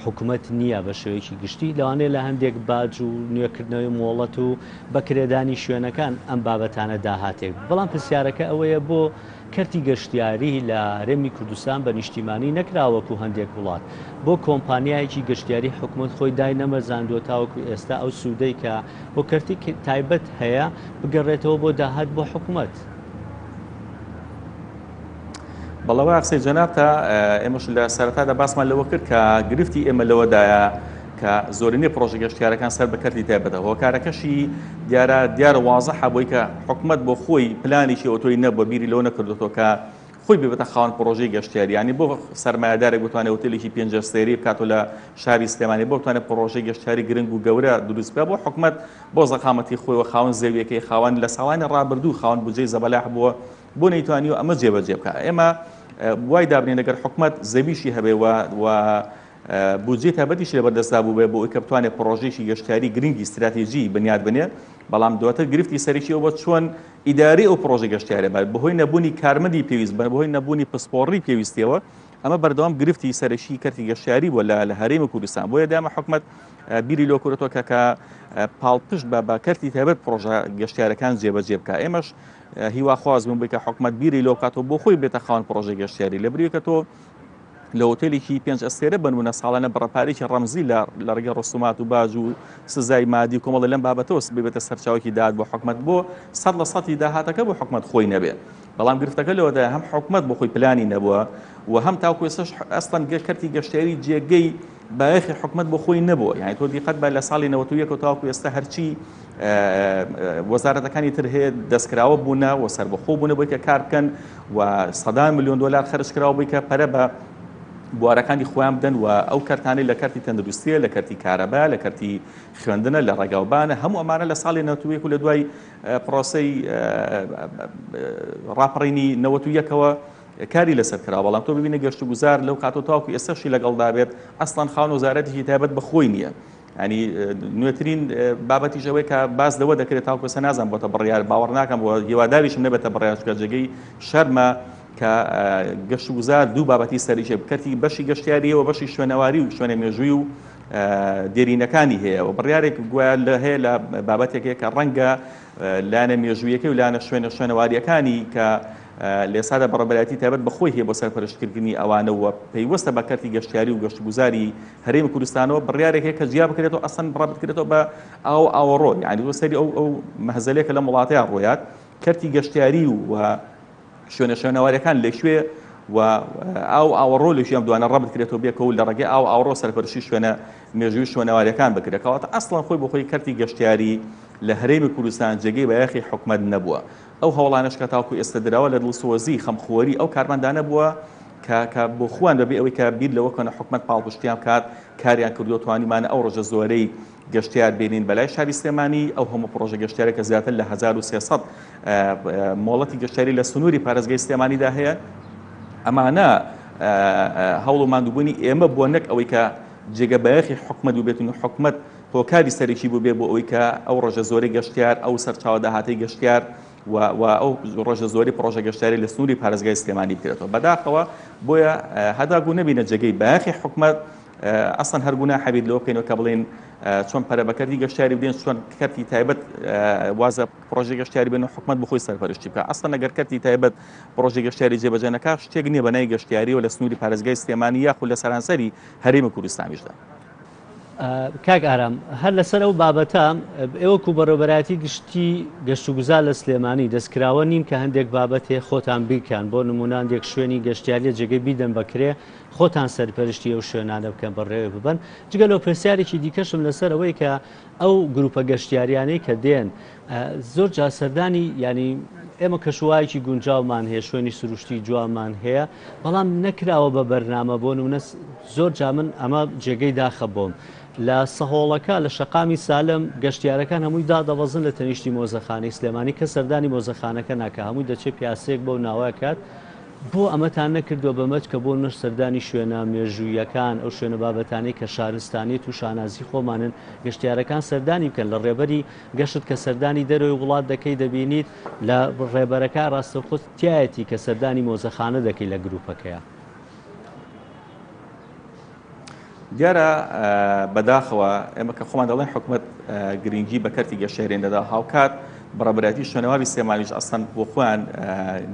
حکوومەت نییە بە شێوەیەکی گشتی لەوانەیە لە هەندێک باج و نوێکردنەوەی مۆڵەت و بەکرێدانی شوێنەکان ئەم بابەتانە داهاتێک بەڵام پرسیارەکە ئەوەیە بۆ کەرتی گەشتیاری لە هەرێمی کوردستان بە نیشتیمانی نەکراوەکو هەندێک وڵات بۆ کۆمپانیایەکی گەشتیاری حکوومەت خۆی دای نەمەزاندووە تاوەکو ئێستا ئەو سوودەی کە بۆ کەرتی تایبەت هەیە بگەڕێتەوە بۆ داهات بۆ حکوومەت.
بەڵەوە قسەی جەناب تا ئێمەش لە سەرەتادا باسمان لەوە کرد کە گرفتی ئێمە لەوەدایە کە زۆرینەی پرۆژە گەشتیارەکان سەر بە کەرتی تایبەتە هۆکارەکەشی دیارە وازەحە بۆی کە حکوومەت بۆ خۆی پلانیشی ئۆتۆی نەبووە بیری لەوە نەکردوەوە کە خۆی ببێتە خاوەن پرۆژەی گەشتیاری ینی بۆ سەرمایه‌دارێک بتوانێت هۆتێلێکی 5 ستێری بکاتەوە لە شاری سلێمانی بۆ بتوانێت پرۆژەی گەشتیاری گرنگ و گەورە دروست بکات بۆ حکوومەت بۆ زەقامەتی خۆیەوە خاوەن زەویەکەی خاوەن لە ساڵانی ڕابردوو خاوەن بودجەی زەبەلاح بووە بۆ نەیتوانیوە ئەمە جێبەجێ بکات. ئێمە وای دابنین ئەگەر حکوومەت زەویشی هەبێ و بودجێ تایبەتیشی لەبەردەستدا بوو بێ بۆ ئەوەی کە بتوانێت پرۆژەیەکی گەشتیاری گرنگی استراتیژی بنیاد بنێت بەڵام دواتر گرفتی سەرێکی ئەوە چۆن ئیداری ئەو پرۆژە گەشتیارە بێت بەهۆی نەبوونی کارمەندی پێویست بەهۆی نەبوونی پسپۆڕی پێویستیەوە ئەمە بەردەوام گرفتی سەرەکی کەرتی گەشتیاری بووە لە هەرێمی کوردستان بۆیە دامە حکوومەت بیری لۆ کردەوە کە پاڵپشت بە کەرتی تایبەت پرۆژە گەشتیارەکان جێبەجێ بکات. ئێمەش هیوا خواز بووم بکە حکوومەت بیری لۆ بکاتەوە بۆ خۆی بێتە خاوەن پرۆژەی گەشتیاری لە بریوە تۆ لە هۆتێلێکی 5 ئەستێرە بنمونە ساڵانە بەڕەپارێکی ڕەمزی لە ڕێگەی ڕسومات و باج و سزای مادی کۆمەڵە لەم بابەتەوە ببێتە سەرچاوێکی داد بۆ حکوومەت بۆ 100% داهاتەکە بۆ حکوومەت خۆی نەبێت بەڵام گرفتەکە لەوەدا هەم حکوومەت بۆ خۆی پلانی نەبووە و هەم تاوکو ئێستاش ئەسڵەن کەرتی گەشتیاری جێگەی بایەخی حکوومەت بۆ خۆی نەبووە یعنی تۆ دیقەت بە لە ساڵی 91 تاوکو ئێستا هەرچی وەزارەتەکانی تر هەیە دەستکراوە بوونە و سەربەخۆ بوونە بۆی کە کار بکەن و سەدان ملیۆن دۆلار خەرجکراوە بووی کە پەرە بە بوارەکانی خۆیان بدەن و ئەو کارتانەی لە کارتی تەندروستیە لە کارتی کارەبا لە کارتی خوێندنە لە ڕێگاوبانە هەموو ئەمانە لە ساڵی 91 و لە دوای پرۆسەی ڕاپەڕینی 91ەوە کاری لەسەر کرا بەڵام تۆ ببینە گەشت و گوزار لەو کاتۆ تاوکو ئێستاشی لەگەڵدا بێت ئەسڵەن خاوەن وەزارەتێکی تایبەت بە خۆی نییە ینی نوێترین بابەتیش ئەوەی کە باس لەوە دەکرێت تاوکو ئێستا نازانم بۆتە بڕیار باوەڕ ناکەم بۆ هیواداریشم نەبێتە بڕیار چونکە جێگەی شەرمە کە گەشت و گوزار دوو بابەتی سەریشە بکەتی بەشی گەشتیاریەوە بەشی شوێنەواری و شوێنە مێژووی و دێرینەکانی هەیە و بڕیارێک گویا لە هەیە لە بابەتێکەیە کە ڕەنگە لانە مێژوویەکەی و لانە شوێنەواریەکانی کە لێسادا بەڕێبەرایەتی تایبەت بەخۆی هەیە بۆ سەرپەرشتکردنی ئەوانە و پەیوەستە بە کەرتی گەشتیاری و گەشت و گوزاری هەرێمی کوردستانەوە بڕیارێک هەیە کە جیا بکرێتەوە ئەسڵەن بڕابەت بکرێتەوە بە ئاوەڕۆ یعنی بۆ سەری ئەو مەهزەلێکە لە وڵاتەیان ڕۆیات کەرتی گەشتیاری و شوێنەوارەکان لەکوێ و ئاوەڕۆ لەشیان دوانە ڕەبت کرێتەوە بێکەوە لە ڕێگەی ئاوەڕۆ سەرپەرشتی شوێنە مێژووی شوێنەوارەکان بکرێتەوە ئەسڵەن خۆی بۆ خۆی کەرتی گەشتیاری لە هەرێمی کوردستان جێگەی بەیەخی حکوومەت نەبووە ئەو هەوڵانەش کە تاوکو ئێستا دراوە لە دڵسۆزی خەمخۆری ئەو کارمەندانە بووە کە بۆ خوان بەبێ ئەوەی کە بیر لەوە کەنە حکوومەت پاڵپشتیان کات کاریان کردو توانیمانە ئەو ڕۆژە زۆرەی گەشتیار بینین بەلای شاری سلێمانی ئەو هەموو پرۆژە گەشتیارێکە زیاتر لە 1300 مۆڵەتی گەشتیاری لە سنووری پارێزگای سلێمانیدا هەیە ئەمانە هەوڵ و ماندووبوونی ئێمە بۆ نەک ئەوەی کە جێگە بەیەخی حکوومەت بووبێتن و حکوومەت هۆکاری سەرێکی بوو بێ بۆ ئەوەی کە ئەو ڕۆژە زۆرەی گەشتیار ئەو سەرچاوە داهاتەی گەشتیار و ئەو ڕۆژە زۆری پرۆژە گەشتیاری لە سنووری پارێزگای سلێمانی بکرێتەوە بەداخەوە بۆیە هەداگوو نەبینە جێگەی بەیەخی حکوومەت ئەسڵەن هەرگونا حەبید لەوە بکەینەوە کە بڵێن چۆن پەرە بە کەرتی گەشتیاری بدەین چۆن کەرتی تایبەت وازە پرۆژەی گەشتیاری بێن و حکوومەت بخۆی سەرپەرشتی بکە ئەسڵەن ئەگەر کەرتی تایبەت پرۆژەی گەشتیاری جێبەجێ نەکات شتێک نییە بەنای گەشتیاری و لە سنووری پارێزگای سلێمانی یاخود لە سەرانسەری هەرێمی کوردستانیشدا.
کاک ئارام هەر لەسەر ئەو بابەتە ئێوەکو بەڕێوەبەرایەتی گشتی گەشت و گوزار لە سلێمانی دەستکراوە نیم کە هەندێک بابەتێ خۆتان بیکەن بۆ نمونان دێک شوێنی گەشتیاریە جێگەی بیدەن بەکرێ خۆتان سەرپەرشتی ئەو شوێنانە بکەن بەڕێوە ببن جگە لەو پرسیارێکی دیکەشم لەسەر ئەوەی کە ئەو گروپە گەشتیاریانەی کە دێن زۆر جا سەردانی ینی ئێمە کەشوایەکی گونجاومان هەیە شوێنی سروشتی جوانمان هەیە بەڵام نەکراوە بە بەرنامە بۆ نمونە زۆر جا من ئەمە جێگەی داخە بۆم لە سەهۆڵەکە لە شەقامی سالم گەشتیارەکان هەمووی دادەوەزن لە تەنیشتی مۆزەخانەی سلێمانی کە سەردانی مۆزەخانەکە ناکە هەمووی دەچێت پیاسەیەک بەو ناوای کات بۆ ئەمەتان نەکردووە بەمەچ کە بۆ نەش سەردانی شوێنە مێژوویەکان ئەو شوێنە بابەتانەی کە شارستانی و شانازی خۆمانن گەشتیارەکان سەردانی بکەن لە ڕێبەری گەشت کە سەردانی دەرەوەی وڵات دەکەی دەبینیت لە ڕێبەرەکە ڕاستەوخۆت تایەتی کە سەردانی مۆزەخانە دەکەی لە گروپەکەیە.
دیارە بەداخەوە ئێمە کە خۆمان دەڵێن حکومەت گرنگی بە کەرتی گەشتیارێن دەدا هاوکات بەڕێبەتی شوێنەواری سێمانیش ئەستان بۆ خۆیان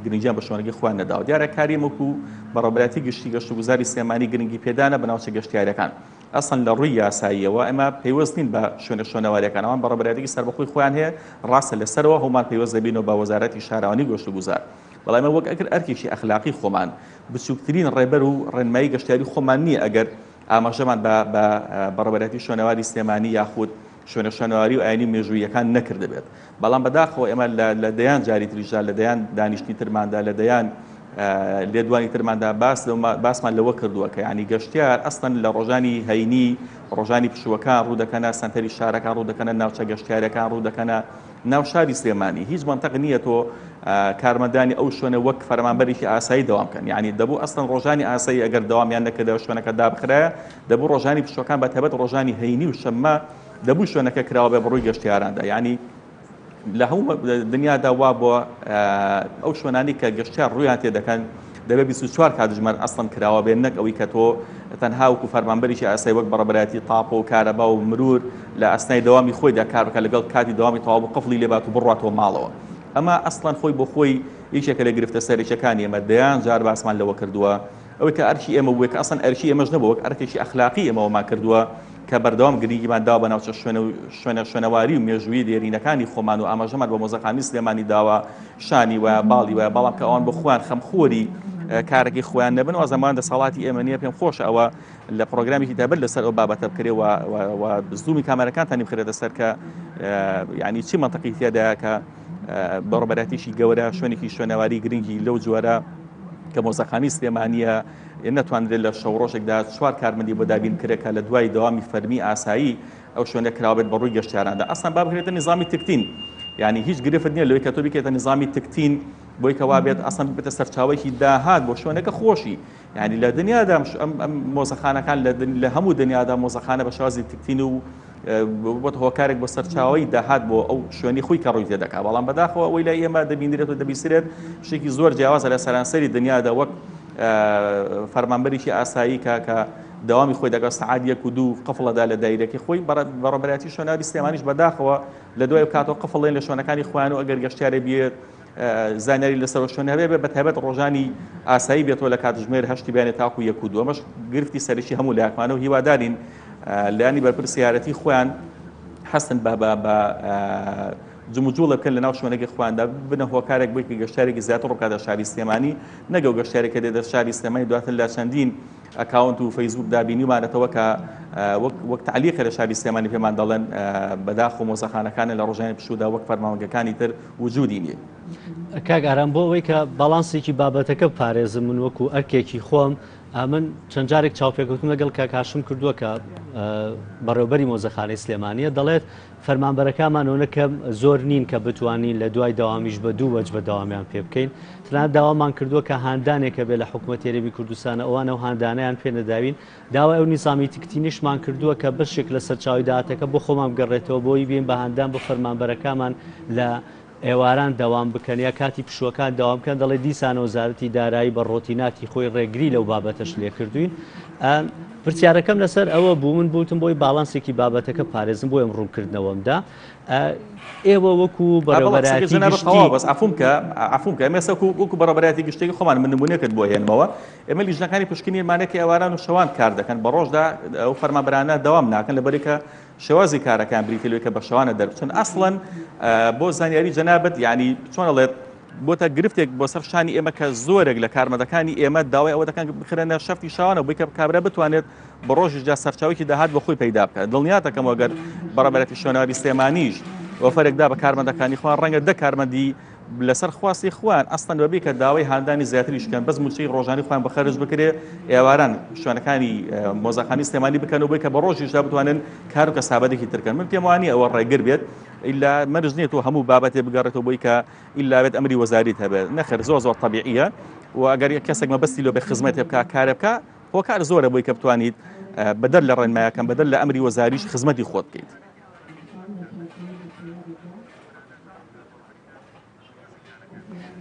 گرنگیان بە شوێنەکەی خۆیان نەداوە. دیارە کاری وەکو بەڕێبەتی گشتی گەشت و گوزاری سێمانی گرنگی پێدانە بە ناوچە گەشتیارەکان. ئەسڵەن لە ڕووی یاساییەوە ئەمە پەیوەست نین بە شوێنەوارەکانەوەمان بەڕێبەتی سەربەخۆی خۆیان هەیە ڕاستە لەسەرەوە هەمومان پەیوەست دەبینەوە بە وەزارەتی شارەوانی گەشت و گوزار. بەڵام ئەمە وەک ئەگەر ئەرکێکی ئەخلاقی خۆمان بچووکترین ڕێبەر و ڕێنمایی گەشتیاری خۆمان نییە ئەگەر ئاماژەمان بە بەڕێبەتی شوێنەواری سێمانی یاخود شوێنەواری و ئاینی مێژوویەکان نەکرده بێت. بەڵام بەداخەوە ئێمە لە دەیان جاری تریژا لە دەیان دانیشتنی ترماندا لە دەیان لێدوانی ترماندا باسمان لەوە کردووە کە ینی گەشتیار ئەستەن لە ڕۆژانی هەینی ڕۆژانی پشوەکان ڕوودەکەنە سنتەری شارەکان ڕوودەکەنە ناوچە گەشتیارەکان ڕوودەکەنە ناو شاری سلێمانی. هیچ منتەق نییە تۆ کارمەندانی ئەو شوێنە وەک فەرمانبەرێکی ئاسایی دەوام بکەن. یعنی دەبوو ئەستەن ڕۆژانی ئاسایی ئەگەر دەوامیان نەکردەوە شوێنەکە دابخرایە دەبوو ڕۆژانی پشوەکان بە تایبەت ڕۆژانی هەینی و شەممە دەبوو شوێنەکە کراوە بێ بڕووی گەشتیاراندا. یعنی لە هەموو دنیادا وا بۆ ئەو شوێنانی کە گەشتیار ڕوویان تێ دەکەن دەبێ 24 کاتژمەر ئەسڵەن کراوە بێن نەک ئەوەی کە تۆ تەنها وەکو فەرمانبەرێکی ئاسایی وەک بەڕێبەتی تاپۆ و کارەبا و مرور لە ئەسنای دەوامی خۆیدا کار بکە لەگەڵ کاتی دەوامی تەواو بوو قفڵی لێبات و بڕاتەوە ماڵەوە. ئەمە ئەسڵەن خۆی بۆ خۆی یەکێکە لە گرفتە سەرێکیەکانی ئێمە دەیان جار باسمان لەوە کردووە ئەوەی کە ئەرکی ئێمە بووە کە ئەسڵەن ئەرکی ئێمەش نەبووە وەک ئەرکێکی ئەخلاقی ئێمەوەمان کردووە کە بەردەوام گرنگیمان داوە بە ناوچە شوێنەواری و مێژووی دێرینەکانی خۆمان و ئاماژەمان بە مۆزەخانی سلێمانی داوە شانی وایە باڵی وایە بەڵام کە ئەوان بە خۆیان خەمخۆری کارێکی خۆیان نەبن و زەمان دەسەڵاتی ئێمە نییە پێم خۆش ئەوە لە پرۆگرامێکی دابل لەسەر ئەو بابەتە بکرێ و زوومی کامەرەکانتانی بخرێتە سەر کە یعنی چی منتەقی تێدایە کە بەڕێبەتیشی گەورە شوێنێکی شوێنەواری گرنگی لەو جووەرە کە مۆزەخانی سلێمانیە نەتوانرێت لە شەو ڕۆژێکدا 4 کارمەندی بۆ دابین کرێکە لە دوای دەوامی فەرمی ئاسایی ئەو شوێنە کراوێت بە ڕووی گەشتیاراندا. ئەسڵەن با بکرێتە نظامی تکتین. یعنی هیچ گرفت نییە لەوەی کە تۆ بکەیتە نظامی تکتین بۆی کەوا بێت ئەسڵەن بێتە سەرچاوەیەکی داهات بۆ شوێنەکە خۆشی. یعنی لە دنیادا ئەم مۆزەخانەکان لە هەموو دنیادا مۆزەخانە بە شازی تکتین و بۆت هۆکارێک بۆ سەرچاوی داهات بۆ ئەو شوێنی خۆی کە ڕووی تێدەکات. بەڵام بەداخەوە ئەوەی لای ئێمە دەبینرێت و دەبیسرێت شتێکی زۆر جیاوازە لە سەرانسەری دنیادا وەک فەرمانبەرێکی ئاسایی کە دەوامی خۆی دەگە سەعات 1 و 2 قفڵەدا لە دایرەکەی خۆی بەڕێبەتی شوێنەواری سلێمانیش بەداخەوە لە دوای کاتەوە قفڵێن لە شوێنەکانی خۆیان و ئەگەر گەشتیارێ بێت زانیاری لەسەر شوێنە هەبێ بە تایبەت ڕۆژانی ئاسایی بێتەوە لە کاتژمێر 8 بێنێت تاکو 1 و 2. ئەمەش گرفتی سەرەکی هەموو لایەکمانە و هیوادارین لایانی بەرپرسی یارەتی خۆیان حەستن بە جموجوڵە بکەن لە ناو شوێنەکەی خۆیاندا بنە هۆکارێک بۆی کە گەشتارێکی زیاتر ڕووکاتە شاری سلێمانی نەگەو گەشتارێکە دێتە شاری سلێمانی دواتر لە چەندین ئەکاونت و فەیسبوک دابینیمانێتەوە کە وەک تعلیقە لە شاری سلێمانی پێمان دەڵێن بەداخ و مۆزەخانەکانە لە ڕۆژانی پشوودا وەک فەرمانگەکانی تر وجودی نییە.
کاک ئارام بۆ ئەوەی کە باڵانسێکی بابەتەکە پارێزم من وەکو ئەرکێکی خۆم من چەند جارێک چاوپێکوتم لەگەڵ کاکاشم کردووە کە بەڕێوەبەری مۆزەخانەی سلێمانیە دەڵێت فەرمانبەرەکانمانەوە کە زۆر نین کە بتوانین لە دوای داوامیش بە 2 وەج بە داوامیان پێ بکەین. تەنانەت داوامان کردووە کە هاندانێکە بێ لە حکوومەت هێرێمی کوردستانە ئەوانە و هاندانیان پێ نەداوین داوای ئەو نیزامی تکتینیشمان کردووە کە بەشێک لە سەرچاوی داهاتەکە بۆ خۆمان بگەڕێتەوە بۆی بین بە هاندان بە فەرمانبەرەکانمان لە ئێواران داوام بکەن یا کاتی پشوەکان داوام بکەن. دەڵێ دیسانە وەزارەتی دارایی بە ڕۆتیناتی خۆی ڕێگری لەو بابەتەش لێ کردوین. پرسیارەکەم لەسەر ئەوە بوو من بوتم بۆی باڵانسێکی بابەتەکە پارێزم بۆ ئەم ڕوونکردنەوەمدا ئێوە وەکو بەڕێوەبەراتی
بەس عفوم کە ئێمە وەکو بەڕێوەبەراتی گشتێکی خۆمان من نمونەکەت بۆ هێنمەوە ئێمە لیژنەکانی پشکنینمانەکە ئێواران و شەوان کار دەکەن بە ڕۆژدا ئەو فەرمانبەرانە دەوام ناکەن لەبەرێ کە شێوازی کارەکان بریتەوەی کە بە شەوانە دەربچن. ئەسڵەن بۆ زانیاری جەنابەت یعنی چۆن ئەڵێت بۆتە گرفتێک بۆ سەر شانی ئێمە کە زۆرێک لە کارمەندەکانی ئێمە داوای ئەوە دەکەن بخرێنە شەفتی شەوانە بۆی کە کابرا بتوانێت بە ڕۆژیشدا سەرچاوێکی داهات بە خۆی پەیدا بکات. دڵنیاتەکەم ئەگەر بەڕێبەتی شوێنەواری سلێمانیش وەفەرێکدا بە کارمەندەکانی خۆیان ڕەنگە 10 کارمەندی لەسەر خواستی خوان ئەستان بەبێ کە داوای هاندانی زیاتریشکەن بەس موچەی ڕۆژانی خۆیان بەخەرج بکرێ ئێواران شوێنەکانی مۆزەخانی سلێمانی بکەن و بۆی کە بە ڕۆژیشدا بتوانن کار و کەسابەتێکی ترکەن. من پێم وانە ئەوە ڕێگر بێت ئیلا مەرج نییە تۆ هەموو بابەتێ بگەڕێتەوە بۆی کە ئیلا بێت ئەمری وەزاریت هەبێت نەخێر زۆر طبیعیە و ئەگەر کەسێک مەبەستی لۆ بە خزمەت بکە کارە بکە هۆکار زۆرە بۆی کە بتوانیت بەدەر لە ڕێنمایەکەم بەدەر لە ئەمری وەزاریش خزمەتی خۆت بکەیت.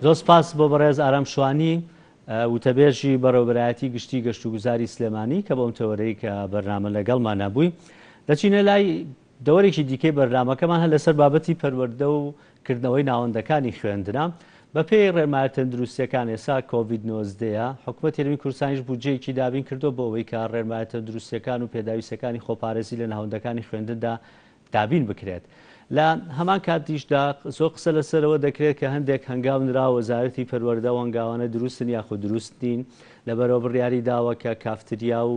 زۆر سپاس بۆ بەڕێز ئارام شوانی وتەبێژی بەڕێوەبەرایەتی گشتی گەشت و گوزاری سلێمانی کە بۆم تەوەرەی کە بەرنامە لەگەڵمان نەبووی. دەچینە لای دەوەرێکی دیکەی بەرنامەکەمان هە لەسەر بابەتی پەروەردە و کردنەوەی ناوەندەکانی خوێندنە. بە پێی ڕێنمایە تەندروستیەکان ئێستا کۆڤید-19 حکوومەتی هەرێمی کوردستانیش بودجەیەکی دابین کردو بۆ ئەوەی کە ڕێنمایە تەندروستیەکان و پێداویستەکانی خۆپارێزی لە ناوەندەکانی خوێندندا دابین بکرێت. لە هەمان کاتیشدا زۆر قسە لەسەرەوە دەکرێت کە هەندێک هەنگاو نرا وەزارەتی پەروەردە و هەنگاوانە دروستن یاخود دروستین لەبەرەوە بڕیاری داوە کە کافتریا و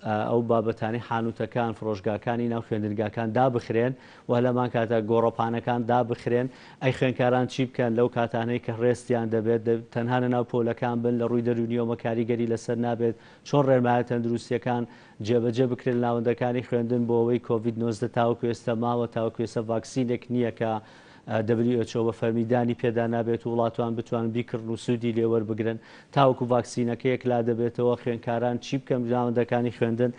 ئەو بابەتانی حانوتەکان فرۆژگاکانی ناو خوێندنگاکان دابخرێن و لەمان کاتە گۆڕەپانەکان دابخرێن. ئەی خوێندکاران چی بکەن لەو کاتانەی کە ڕێستیان دەبێت تەنها لە ناو پۆلەکان بن لە ڕووی دەرونیەوە کاریگەری لەسەر نابێت چۆن ڕێنمایە تەندروستیەکان جێبەجێ بکرێن ناوەندەکانی خوێندن بۆ ئەوەی کۆڤید-19 تاوەکو ئێستا ماوە تاوەکو ئێستا ڤاکسینێک نییە کە WHO بە فەرمیدانی پێدا نابێت و وڵاتوان بتوان بیکردن و سوودی لێوەربگرن تاوەکو ڤاکسینەکەیەک لا دەبێتەوە خوێندکاران چی بکەن ناوەندەکانی خوێندن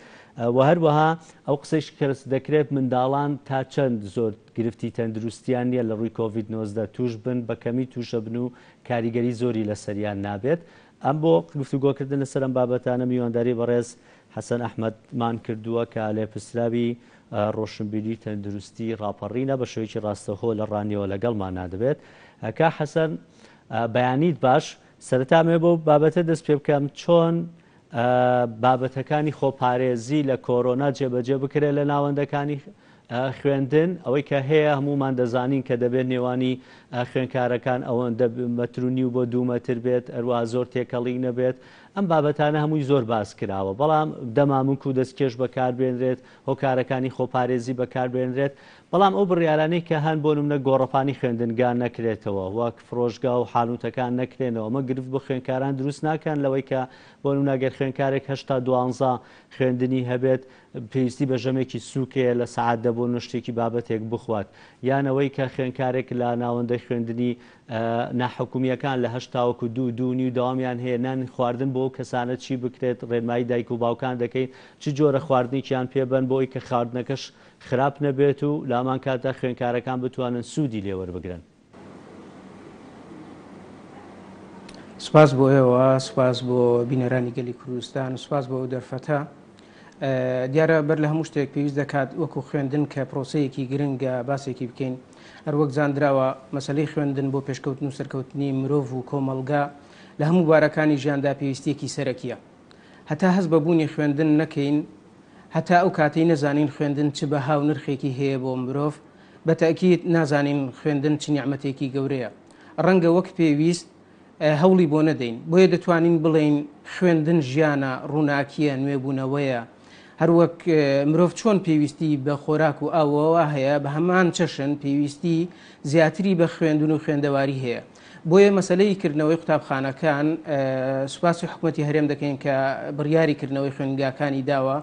و هەروەها ئەو قسەیش کەس دەکرێت منداڵان تا چەند زۆر گرفتی تەندروستیان نییە لە ڕووی کۆڤید-19 توش بن بە کەمی توشە بن و کاریگەری زۆری لەسەریان نابێت. ئەم بۆ گفتوگۆکردن لەسەر ئەم بابەتانە میوانداری بەڕێز حەسەن ئەحمەدمان کردووە کە لێپرسراوی ڕۆشنبیری تەندروستی ڕاپەڕینە بە شێوەیەکی ڕاستەوخۆ لە ڕانیەوە لەگەڵمان نادەبێت. کا حەسەن بەیانیت باش سەرەتامێ بۆ بابەتە دەست پێ بکەم چۆن بابەتەکانی خۆپارێزی لە کۆرۆنا جێبەجێ بکرێت لە ناوەندەکانی خوێندن ئەوەی کە هەیە هەمومان دەزانین کە دەبێت نێوانی خوێندکارەکان ئەوەندە مەترونی و بۆ 2 مەتر بێت ئەروە زۆر تێکەڵی نەبێت. ئەم بابەتانە هەمووی زۆر باس کراوە بەڵام دەمامک و دەستکێش بەکاربێنرێت هۆکارەکانی خۆپارێزی بەکاربێنرێت بەڵام ئەو بڕیارانەی کە هەن بۆ نمونە گۆڕەپانی خوێندنگان نەکرێتەوە وەک فرۆژگا و حانوتەکان نەکرێنەوە ئەمە گرفت بۆ خوێندکاران دروست ناکەن لەوەی کە بۆ نمونە گەر خوێندکارێک 12 خوێندنی هەبێت پێویستی بە ژەمێکی سووکەیە لە سەعات دەبوو شتێکی بابەتێک بخوات یانەوەی کە خوێندکارێک لە ناوەندەی خوێندنی ناحکومیەکان لە 2 داوامیان هەیە نان خواردن بۆ کەسانە چی بکرێت ڕێنمایی دایک و باوکان دەکەین چ جۆرە خواردنێکیان پێبن بۆی کە خواردنەکەش خراپ نەبێت و لامان کاتە خوێندکارەکان بتوانن سوودی لێوەربگرن.
سپاس بۆ ئێوە سپاس بۆ بینەرانی گەلی کوردستان سپاس بۆ دەرفەتە دیارە بەر لە هەموو شتێک پێویست دەکات وەکو خوێندن کە پرۆسەیەکی گرنگە باسێکی بکەین هەروەک زانراوە مەسلەی خوێندن بۆ پێشکەوتن و سەرکەوتنی مرۆڤ و کۆمەلگا لە هەموو بارەکانی ژیاندا پێویستێکی سەرەکیە هەتا هەست بەبوونی خوێندن نەکەین هەتا ئەو کاتەی نەزانین خوێندن چ بە هاو نرخێکی هەیە بۆ مرۆڤ بەتەکید نازانین خوێندن چ نیعمەتێکی گەورەیە ڕەنگە وەک پێویست هەوڵی بۆ نەدەین بۆیە دەتوانین بڵێین خوێندن ژیانە ڕووناکیە نوێبوونەوەیە هەروەک مرۆڤ چۆن پێویستی بە خۆراک و ئاوەوە هەیە بە هەمان چەشن پێویستی زیاتری بە خوێندن و خوێندەواری هەیە بۆیە مەسلەی کردنەوەی قوتابخانەکان سوپاسی حکوومەتی هەرێم دەکەین کە بڕیاری کردنەوەی خوێندنگاکانی داوە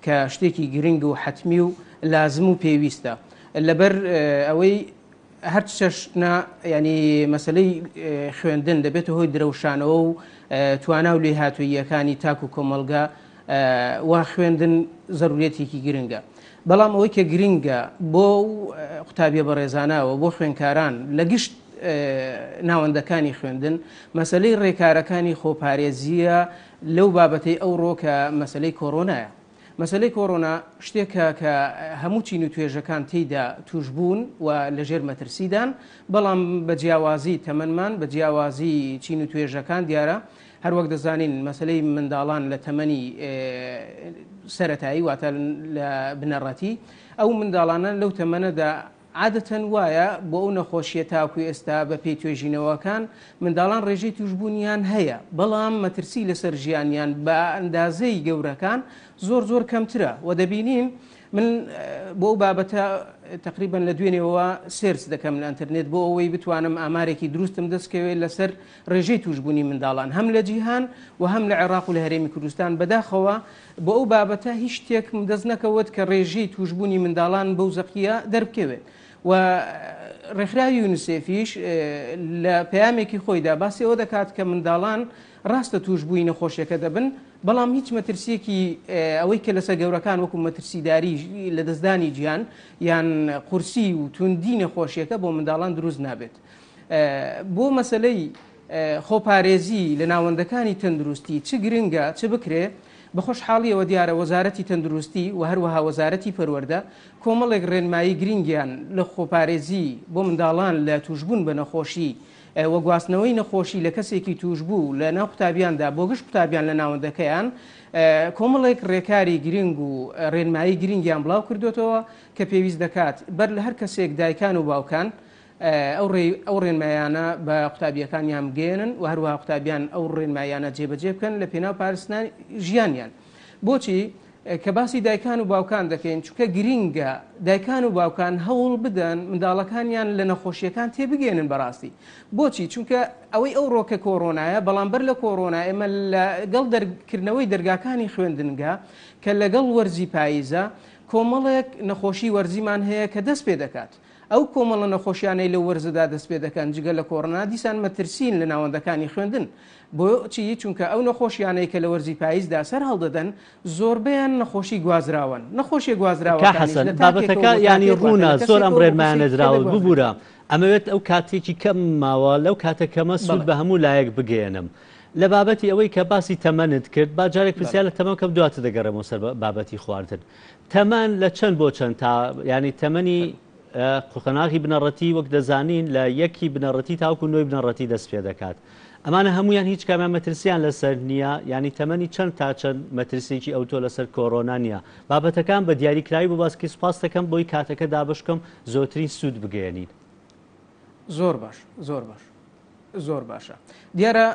کە شتێکی گرنگ و حتمی و لازم و پێویستە لەبەر ئەوەی هەر چەشنا ینی مەسلەی خوێندن دەبێت هۆی درەوشانەوە و توانا و لێ هاتوویەکانی تاک و کۆمەلگا وا خوێندن زەرورەتێکی گرنگە بەڵام ئەوەی کە گرنگە بۆ قوتابیە بەڕێزانەوە بۆ خوێندکاران لە گشت ناوەندەکانی خوێندن مەسلەی ڕێکارەکانی خۆپارێزیە لەو بابەتەی ئەوڕۆ کە مەسلەی کۆڕۆنایە مەسلەی کۆڕۆنا شتێکە کە هەموو چین و توێژەکان تێیدا توش بوون و لەژێر مەترسیدان بەڵام بە جیاوازی تەمەنمان بە جیاوازی چین و توێژەکان دیارە هەروەک دەزانین مەسلەی منداڵان لە تەمەنی سەرەتایی واتە لە بنەڕەتی ئەو منداڵانە لەو تەمەنەدا عادەتەن وایە بۆ ئەو نەخۆشیە تاکوی ئێستا بە پێی توێژینەوەکان منداڵان ڕێژەی توشبوونیان هەیە بەڵام مەترسی لەسەر ژیانیان بە ئەندازەی گەورەکان زۆر کەمترە و دەبینین من بۆ ئەو بابەتە تقریبان لە دوێنێەوە سێرس دەکەم لە ئەنتەرنێت بۆ ئەوەی بتوانم ئامارێکی دروستم دەستکەوێت لەسەر ڕێژەی توشبوونی منداڵان هەم لە جیهان و هەم لە عێراق و لە هەرێمی کوردستان بەداخەوە بۆ ئەو بابەتە هیچ شتێکم دەست نەکەوت کە ڕێژەی توشبوونی منداڵان بەو زەقیە دەربکەوێت و ڕێکخراوی یونیسێفیش لە پەیامێکی خۆیدا باسی ئەوە دەکات کە منداڵان ڕاستە توشببووی نەخۆشیەکە دەبن بەڵام هیچ مەترسیەکی ئەوەی کە لەسەر گەورەکان وەکو مەترسیداری لە دەستدانی گیان یان قورسی و توندی نەخۆشیەکە بۆ منداڵان دروست نابێت. بۆ مەسلەی خۆپارێزی لە ناوەندەکانی تەندروستی چ گرنگە چ بکرێ بە خۆشحاڵیەوە دیارە وەزارەتی تەندروستی و هەروەها وەزارەتی پەروەردە کۆمەڵێک ڕێنمایی گرنگیان لە خۆپارێزی بۆ منداڵان لە توشبوون بە نەخۆشی وە گواستنەوەی نەخۆشی لە کەسێکی توشبوو لە ناو قوتابیاندا بۆ گشت قوتابیان لە ناوەندەکەیان کۆمەڵێک ڕێکاری گرنگ و ڕێنمایی گرنگیان بڵاو کردوێتەوە کە پێویست دەکات بەر لە هەر کەسێک دایکان و باوکان ئەو ڕێنمایانە بە قوتابیەکانیان بگەێنن و هەروەها قوتابیان ئەو ڕێنمایانە جێبەجێ بکەن لە پێناو پاراستنی ژیانیان. بۆچی کە باسی دایکان و باوکان دەکەین چونکە گرینگە دایکان و باوکان هەوڵ بدەن منداڵەکانیان لە نەخۆشیەکان تێبگەێنن بەڕاستی. بۆچی چونکە ئەوەی ئەو ڕۆکە کۆڕۆنایە بەڵام بەر لە کۆڕۆنا ئێمە لەگەڵ دەرکردنەوەی دەرگاکانی خوێندنگە کە لەگەڵ وەرزی پاییزە کۆمەڵێک نەخۆشی وەرزیمان هەیە کە دەست پێ دەکات. ئەو کۆمەڵە نەخۆشیانەی لە وەرزدا دەست پێ دەکەن جگە لە کۆڕنا دیسان مەترسین لە ناوەندەکانی خوێندن. بۆچی چونکە ئەو نەخۆشیانەی کە لە وەرزی پاییزدا سەر هەڵدەدەن زۆربیان نەخۆشی گوازراون نەخۆشی گوازراوە
بابەتەکە ینی ڕوونە زۆر ئەم ڕێنمایانەدراوە ببوورە ئەمەوێت ئەو کاتێکی کەم ماوە لەو کاتەکەمە سوود بە هەموو لایەک بگەێنم. لە بابەتی ئەوەی کە باسی تەمەنت کرد با جارێک پرسیار لە تەمەن کەم دواتە دەگەڕێمەوە سەر بابەتی خواردن. تەمەن لە چەند بۆ چەند تا ینی تەمەنی قوقەناغی بنەڕەتی وەک دەزانین لە یەکی بنەڕەتی تاوکو نوۆی بنەڕەتی دەست پێ دەکات. ئەمانە هەمویان هیچ کامیان مەترسیان لەسەر نییە ینی تەمەنی چەند تا چەند مەترسێکی ئەوتۆ لەسەر کۆڕۆنا نییە. بابەتەکان بە دیاریکراوی بۆ باسکی سوپاس دەکەم بۆی کاتەکە دابشکەم زۆرترین سوود بگەێنین.
زۆر باش زۆر باش زۆر باشە. دیارە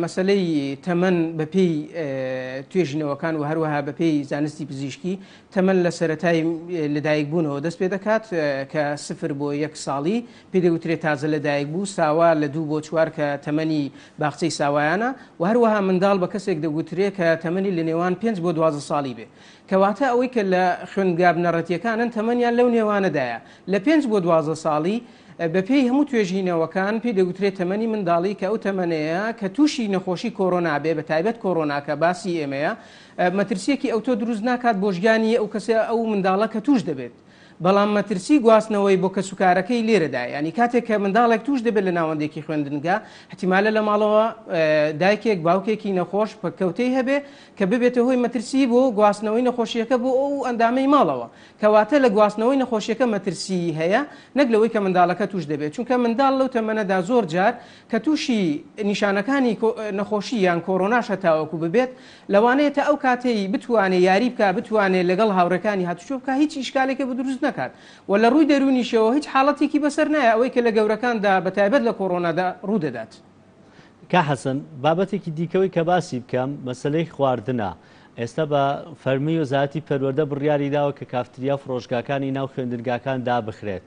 مەسلەی تەمەن بەپێی توێژینەوەکان و هەروەها بەپێی زانستی پزیشکی تەمەن لە سەرەتای لەدایک بوونەوە دەست پێ دەکات کە 0 بۆ 1 ساڵی پێدەوترێت تازە لەدایک بوو ساوا لە 2 بۆ 4 کە تەمەنی باخچەی ساوایانە و هەروەها منداڵ بە کەسێک دەگوترێت کە تەمەنی لە نێوان 5 بۆ 12 ساڵی بێ کەواتە ئەوەی کە لە خوێنگا بنەڕەتیەکانن تەمەنیان لەو نێوانەدایە لە 5 بۆ 12 ساڵی بەپێی هەموو توێژینەوەکان پێ دەگوترێت تەمەنی منداڵی کە ئەو تەمەنەیە کە تووشی نەخۆشی کۆڕۆنا بێ بە تایبەت کۆڕۆناکە باسی ئێمەیە مەترسیەکی ئەوتۆ دروست ناکات بۆ ژیانی ئەو کەسە ئەو منداڵە کە توش دەبێت. بەڵام مەترسی گواستنەوەی بۆ کەسوکارەکەی لێرەدا ینی کاتێک کە منداڵێک توش دەبێت لە ناوەندێکی خوێندنگا احتیمالە لە ماڵەوە دایکێک باوکێکی نەخۆش پکەوتەی هەبێ کە ببێتە هۆی مەترسی بۆ گواستنەوەی نەخۆشیەکە بۆ ئەو ئەندامەی ماڵەوە کەواتە لە گواستنەوەی نەخۆشیەکە مەترسی هەیە نەک لەوەی کە منداڵەکە توش دەبێت چونکە منداڵ لەو تەمەنەدا زۆر جار کە تووشی نیشانەکانی نەخۆشی یان کۆڕۆناشە تاوەکو ببێت لەوانەیە تا ئەو کاتەی بتوانێت یاری بکە بتوانێت لەگەڵ هاوڕەکانی هاتوچۆ بکە هیچ ئیشکالێکە بە دروست نەکات و لە ڕووی دەرونیشەوە هیچ حاڵەتێکی بەسەر نایە ئەوەی کە لە گەورەکاندا بە تایبەت لە کۆڕۆنادا ڕوودەدات.
کا حەسەن بابەتێکی دیکەوەی کە باسی بکەم مەسلەی خواردنە. ئێستا بە فەرمی وەزارەتی پەروەردە بڕیاری داوە کە کافتریا فڕۆژگاکانی ناو خوێندنگاکان دابخرێت.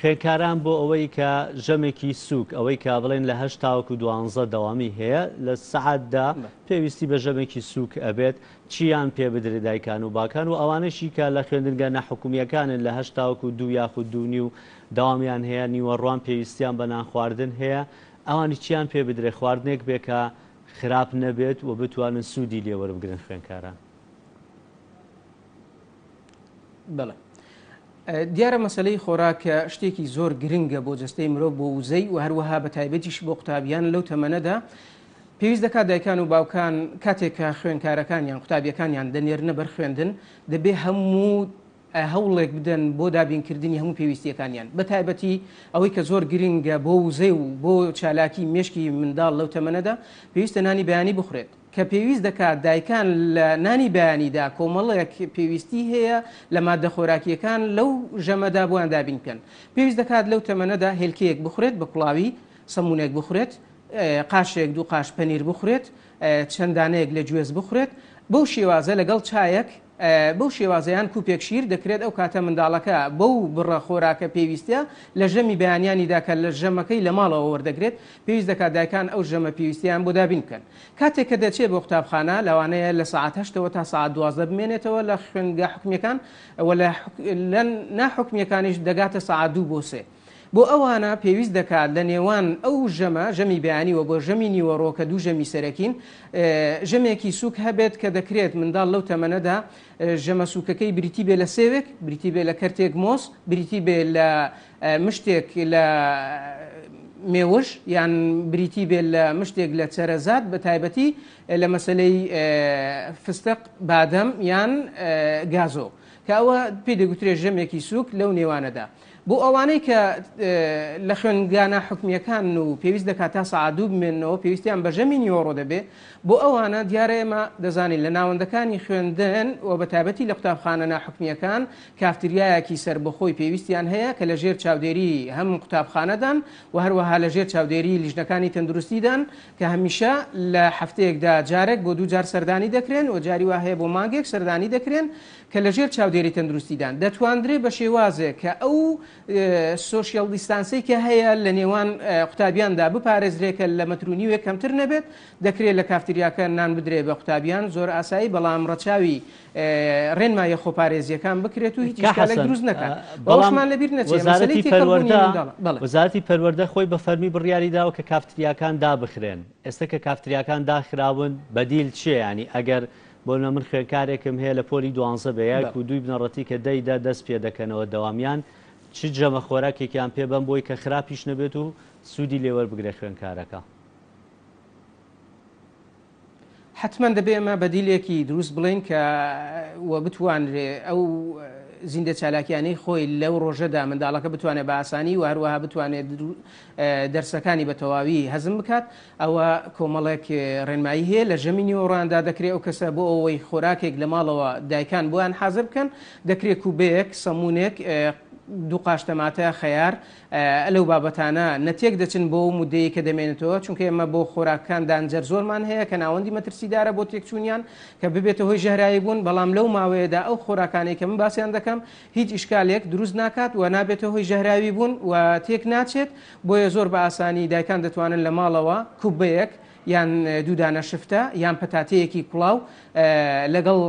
خوێندکاران بۆ ئەوەی کە ژەمێکی سووک ئەوەی کە بڵێن لە 8 تاوەکو 12 دەوامی هەیە لە سەعاتدا پێویستی بە ژەمێکی سووک ئەبێت چیان پێ بدرێت دایکان و باکان و ئەوانەشی کە لە خوێندنگە نەحکومیەکانن لە 8 تاوەکو 2 یاخود 2.5 داوامیان هەیە نیوەڕوان پێویستیان بە نان خواردن هەیە ئەوانی چیان پێ بدرێت خواردنێک بێ کە خراپ نەبێت و بتوانن سوودی لێوەربگرن خوێندکاران.
بەڵێ دیارە مەسلەی خۆراکە شتێکی زۆر گرنگە بۆ جەستەی مرۆڤ بۆ وزەی و هەروەها بە تایبەتیش بۆ قوتابیان لەو تەمەنەدا پێویست دەکات دایکان و باوکان کاتێکە خوێندکارەکانیان قوتابیەکانیان دەنێرنە بەر خوێندن دەبێ هەموو هەوڵێک بدەن بۆ دابینکردنی هەموو پێویستیەکانیان بە تایبەتی ئەوەی کە زۆر گرنگە بۆ وزەی و بۆ چالاکی مێشکی منداڵ لەو تەمەنەدا پێویستە نانی بەیانی بخورێت کە پێویست دەکات دایکان لە نانی بەیانیدا کۆمەڵێک پێویستی هەیە لە مادە خۆراکیەکان لەو ژەمەدا بۆیان دابین بکەن پێویست دەکات لەو تەمەنەدا هێلکەیەک بخورێت بە کوڵاوی سەمونێک بخورێت قاشێک 2 قاش پەنیر بخورێت چەندانەیەک لە گوێز بخورێت بەو شێوازە لەگەڵ چایەک بەو شێوازەیان کوپێک شیر دەکرێت ئەو کاتە منداڵەکە بەو بڕە خۆراکە پێویستە لە ژەمی بەیانیانیدا کە لە ژەمەکەی لە ماڵەوە وەردەگرێت پێویست دەکات دایکان ئەو ژەمە پێویستیان بۆ دابین بکەن کاتێک کە دەچێت بۆ قوتابخانە لەوانەیە لە ساعات 8ەوە تا ساعات 12 بمێنێتەوە لە خوێنگا حکومیەکان و لە ناحکومیەکانیش دەگاتە ساعات 2 بۆ 3 بۆ ئەوانە پێویست دەکات لە نێوان ئەو ژەمی بەیانیوە بۆ ژەمی نیوەڕۆ کە دوو ژەمی سەرەکین ژەمێکی سوک هەبێت کە دەکرێت منداڵ لەو تەمەنەدا ژەمە سوکەکەی بریتی بێ لە سێوێک، بریتی بێ لە کەرتێک مۆس، بریتی بێ لە مشتێک لە مێوش یان بریتی بێت لە مشتێک لە چەرەزات بە تایبەتی لە مەسلەی فستق بادەم یان گازۆ کە ئەوە پێ دەگوترێ ژەمێکی سوک لەو نێوانەدا. بۆ ئەوانەی کە لە خوێنگانە حکومیەکان و پێویست دەکات تا سەعات 2 بمێنەوە پێویستیان بە ژەمی نیوەڕۆ دەبێت بۆ ئەوانە دیارە ئێمە دەزانین لە ناوەندەکانی خوێندن و بە تایبەتی لە قوتابخانە ناحکومیەکان کافتریایەکی سربەخۆی پێویستیان هەیە کە لە ژێر چاودێری هەموو قوتابخانەدان و هەروەها لە ژێر چاودێری لیژنەکانی تەندروستیدان کە هەمیشە لە هەفتەیەکدا جارێک بۆ 2 جار سەردانی دەکرێن و جاری وا هەیە بۆ مانگێک سەردانی دەکرێن کە لە ژێر چاودێری تەندروستیدان دەتواندرێت بە شێوازێک کە ئەو سۆشیال دیستانسی کە هەیە لە نێوان قوتابیاندا بپارێزرێکە لە مەترونیوێک کەمتر نەبێت دەکرێت لە کافتریاکە نان بدرێت بە قوتابیان زۆر ئاسایی بەڵام ڕەچاوی ڕێنمایە خۆپارێزیەکان بکرێت و هیچ شکالێک دروست نەکات. بەڵاممان لەبیر نەچێت
وەزارەتی پەروەردە خۆی بە فەرمی بڕیاری داوە کە کافتریاکان دابخرێن. ئێستا کە کافتریاکان داخراون بەدیل چیە؟ ینی ئەگەر بۆ من خوێنکارێکم هەیە لە پۆلی 12 بەیەک و 2 بنەڕەتی کە دەیدا دەست پێ دەکەنەوە دەوامیان چ جەمە خۆراکێکیان پێ بەم بۆی کە خراپیش نەبێت و سوودی لێوەربگرێ خوێنکارەکە.
حتمما دەبێ ئەمە بەدیلێکی دروست بڵین کە وە بتوانرێ ئەو زیندە چالاکیانەی خۆی لەو ڕۆژەدا منداڵەکە بتوانێت بە ئاسانی و هەروەها بتوانێت دەرسەکانی بە تەواوی هەزم بکات. ئەوە کۆمەڵێک ڕێنمایی هەیە لە ژەمی نیوەڕۆیاندا دەکرێت ئەو کەسە بۆ ئەوەی خۆراکێک لە ماڵەوە دایکان بۆیان حازر بکەن دەکرێت کوبەیەک سەمونێک 2 قاشتەماتە خەیار لەو بابەتانە نەتێک دەچن بۆ مودەیە کە دەمێنێتەوە چونکە ئێمە بۆ خۆراکان دانجەر زۆرمان هەیە کە ناوەندی مەترسیدارە بۆ تێکچوونیان کە ببێتە هۆی ژەهرایی بوون بەڵام لەو ماوەیەدا ئەو خۆراکانەی کە من باسییان دەکەم هیچ ئیشکالێک دروست ناکات و نابێتە هۆی ژەهراوی بوون و تێک ناچێت بۆیە زۆر بە ئاسانی دایکان دەتوانن لە ماڵەوە کوبەیەک یان 2 دانە شفتە یان پەتاتەیەکی کوڵاو لەگەڵ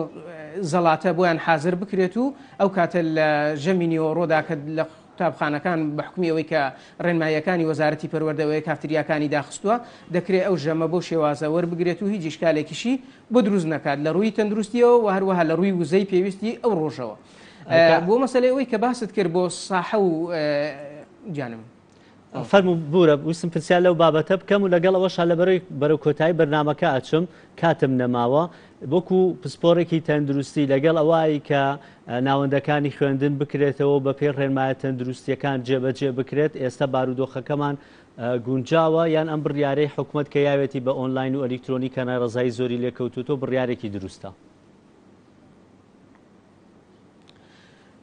زەڵاتە بۆیان حازر بکرێت و ئەو کاتە لە ژەمی نیوەڕۆدا کە لە قوتابخانەکان بە حکومی ئەوەی کە ڕێنماییەکانی وەزارەتی پەروەردەوەی کافتریاکانی داخستووە دەکرێت ئەو ژەمە بۆ شێوازە وەربگرێت و هیچ ئیشکالێکیشی بۆ دروست نەکات لە ڕووی تەندروستیەوە و هەروەها لە ڕووی وزەی پێویستی ئەو ڕۆژەوە. بۆ مەسەلەی ئەوەی کە باست کرد بۆ ساحە و جانم
فەرمو بورە ویستم پرسیار لەو بابەتە بکەم و لەگەڵ ئەوەشا لە بەرەو کۆتایی بەرنامەکە ئاچم کاتم نەماوە بۆکو پسپۆڕێکی تەندروستی لەگەڵ ئەوەی کە ناوەندەکانی خوێندن بکرێتەوە بە پێ ڕێنمایە تەندروستیەکان جێبەجێ بکرێت ئێستا بارودۆخەکەمان گونجاوە یان ئەم بڕیارەی حکوومەت کە یاوێتی بە ئۆنلاین و ئەلکترۆنی کەنە ڕزای زۆری لێکەوتوتۆ بڕیارێکی دروستە.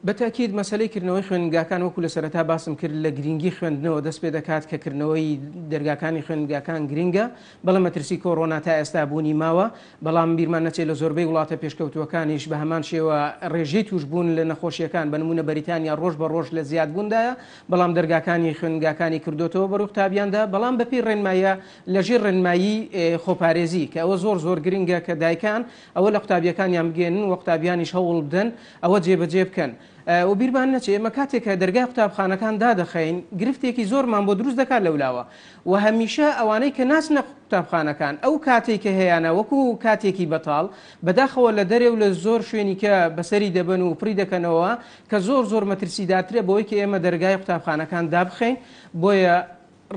بەتاکید مەسلەی کردنەوەی خوێنگاکان وەکو لە سەرەتا باسم کرد لە گرنگی خوێندنەوە دەست پێ دەکات کە کردنەوەی دەرگاکانی خوێنگاکان گرنگە بەڵام مەترسی کۆڕۆنا تا ئێستا بوونی ماوە بەڵام بیرمان نەچێت لە زۆربەی وڵاتە پێشکەوتوەکانیش بە هەمان شێوە ڕێژەی توش بوون لە نەخۆشیەکان بە نمونە بەریتانیا ڕۆژ بە ڕۆژ لە زیادبووندایە بەڵام دەرگاکانی خوێنگاکانی کردوتەوە بەرەو قوتابیاندا بەڵام بەپی ڕێنمایە لەژێر ڕێنمایی خۆپارێزی کە ئەوە زۆر گرنگە کە دایکان ئەوە لە قوتابیەکانیان بگێنن و قوتابیانیش هەوڵ بدەن ئەوە جێبەجێ بکەن. و بیرمان نەچێ ئێمە کاتێکە دەرگای قوتابخانەکان دادەخەین گرفتێکی زۆرمان بۆ دروست دەکات لەولاوە و هەمیشە ئەوانەی کە ناچنە قوتابخانەکان ئەو کاتێککە هەیەە وەکو کاتێکی بەتاڵ بەداخەوە لە دەرێ و لە زۆر شوێنی کە بەسەری دەبن و پڕی دەکەنەوە کە زۆر مەترسیداترێ بۆی کە ئێمە دەرگای قوتابخانەکان دابخەین بۆیە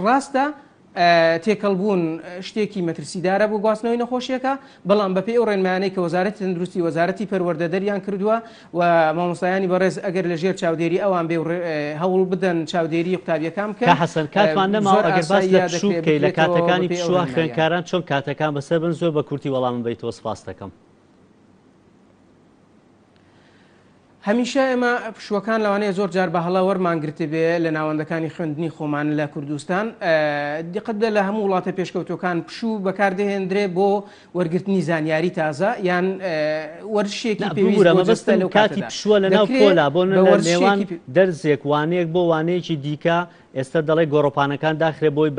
ڕاستە تێکەڵبوون شتێکی مەترسیدارە بۆ گواستنەوەی نەخۆشیەکە بەڵام بەپێی ئەو ڕێنمانەی کە وەزارەتی تەندروستی وەزارەتی پەروەردە دەریان کردووە و مامۆستایانی بەڕێز ئەگەر لە ژێر چاودێری ئەوان بێ هەوڵ بدەن چاودێری قوتابیەکان بکەن
حەسەن کاتمان نەماوە ئەگەر باس لە پشوو بکەی لە کاتەکانی پشووە خوێنکاران چۆن کاتەکان بەسەر بن زۆر بە کورتی وەڵامم بیتەوە سپاس دەکەم.
هەمیشە ئێمە پشوەکان لەوانەیە زۆر جار بە هەڵا وەرمانگرتە بێ لە ناوەندەکانی خوێندنی خۆمان لە کوردستان دیقەتە لە هەموو وڵاتە پێشکەوتەکان پشوو بەکاردەهێنرێ بۆ وەرگرتنی زانیاری تازە یان وەرشێکی
پێویستە لەو کاتی پشووە لە ناو کۆلا بۆ نێوان دەرزێک وانەیەک بۆ وانەیەکی دیکە ئێستا دەڵێ گۆڕۆپانەکان داخرێ بۆی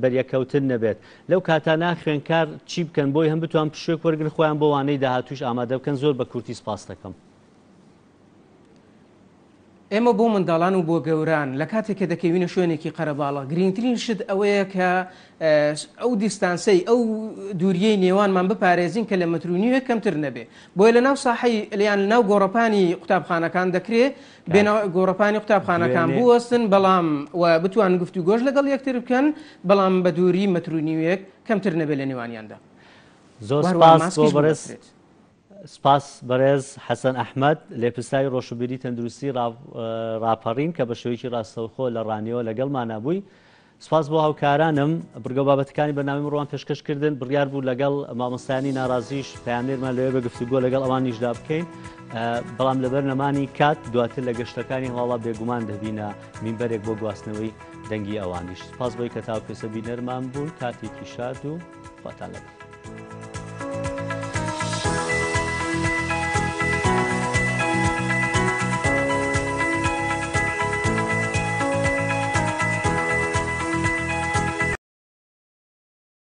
بەریەکەوتن نەبێت لەو کاتانە خوێنکار چی بکەن بۆی هەم بتوان پشوێک وەرگر خۆیان بۆ وانەی داهاتوش ئامادە بکەن زۆر بە کورتی سپاس دەکەم.
ئێمە بۆ منداڵان و بۆ گەوران لە کاتێک کە دەکەوینە شوێنێکی قەرەباڵە گرنگترین شت ئەوەیە کە ئەو دیستانسەی ئەو دووریەی نێوانمان بپارێزین کە لە مەترونیوە کەمتر نەبێ بۆیە لە ناو ساحەی لیان لە ناو گۆڕەپانی قوتابخانەکان دەکرێت بێنە گۆڕەپانی قوتابخانەکان بوەستن بەڵام و بتوان گفتوگۆش لەگەڵ یەکتر بکەن بەڵام بە دووری مەترونیوەیەک کەمتر نەبێت لە نێوانیاندا.
زۆر سپاس بۆ بەڕێز سپاس بەڕێز حەسەن ئەحمەد لێپرسای ڕۆشنبیری تەندروستی ڕاپەڕین کە بە شێوەیەکی ڕاستەوخۆ لە ڕانیەوە لەگەڵمان بووی. سپاس بۆ هاوکارانم بڕگە بابەتەکانی بەنامی ڕۆوان پێشکەشکردن بڕیار بوو لەگەڵ مامۆستایانی ناڕازیش پەیامێرمان لەوێ بە گفتوگۆ لەگەڵ ئەوانیشدا بکەین بەڵام لەبەر نەمانی کات دواتر لە گەشتەکانی هەواڵا بێگومان دەبینە مینبەرێک بۆ گواستنەوەی دەنگی ئەوانیش. سپاس بۆی کە تاو پێسە بینەرمان بوون کاتێکی شاد و خواتان لەگەڵ.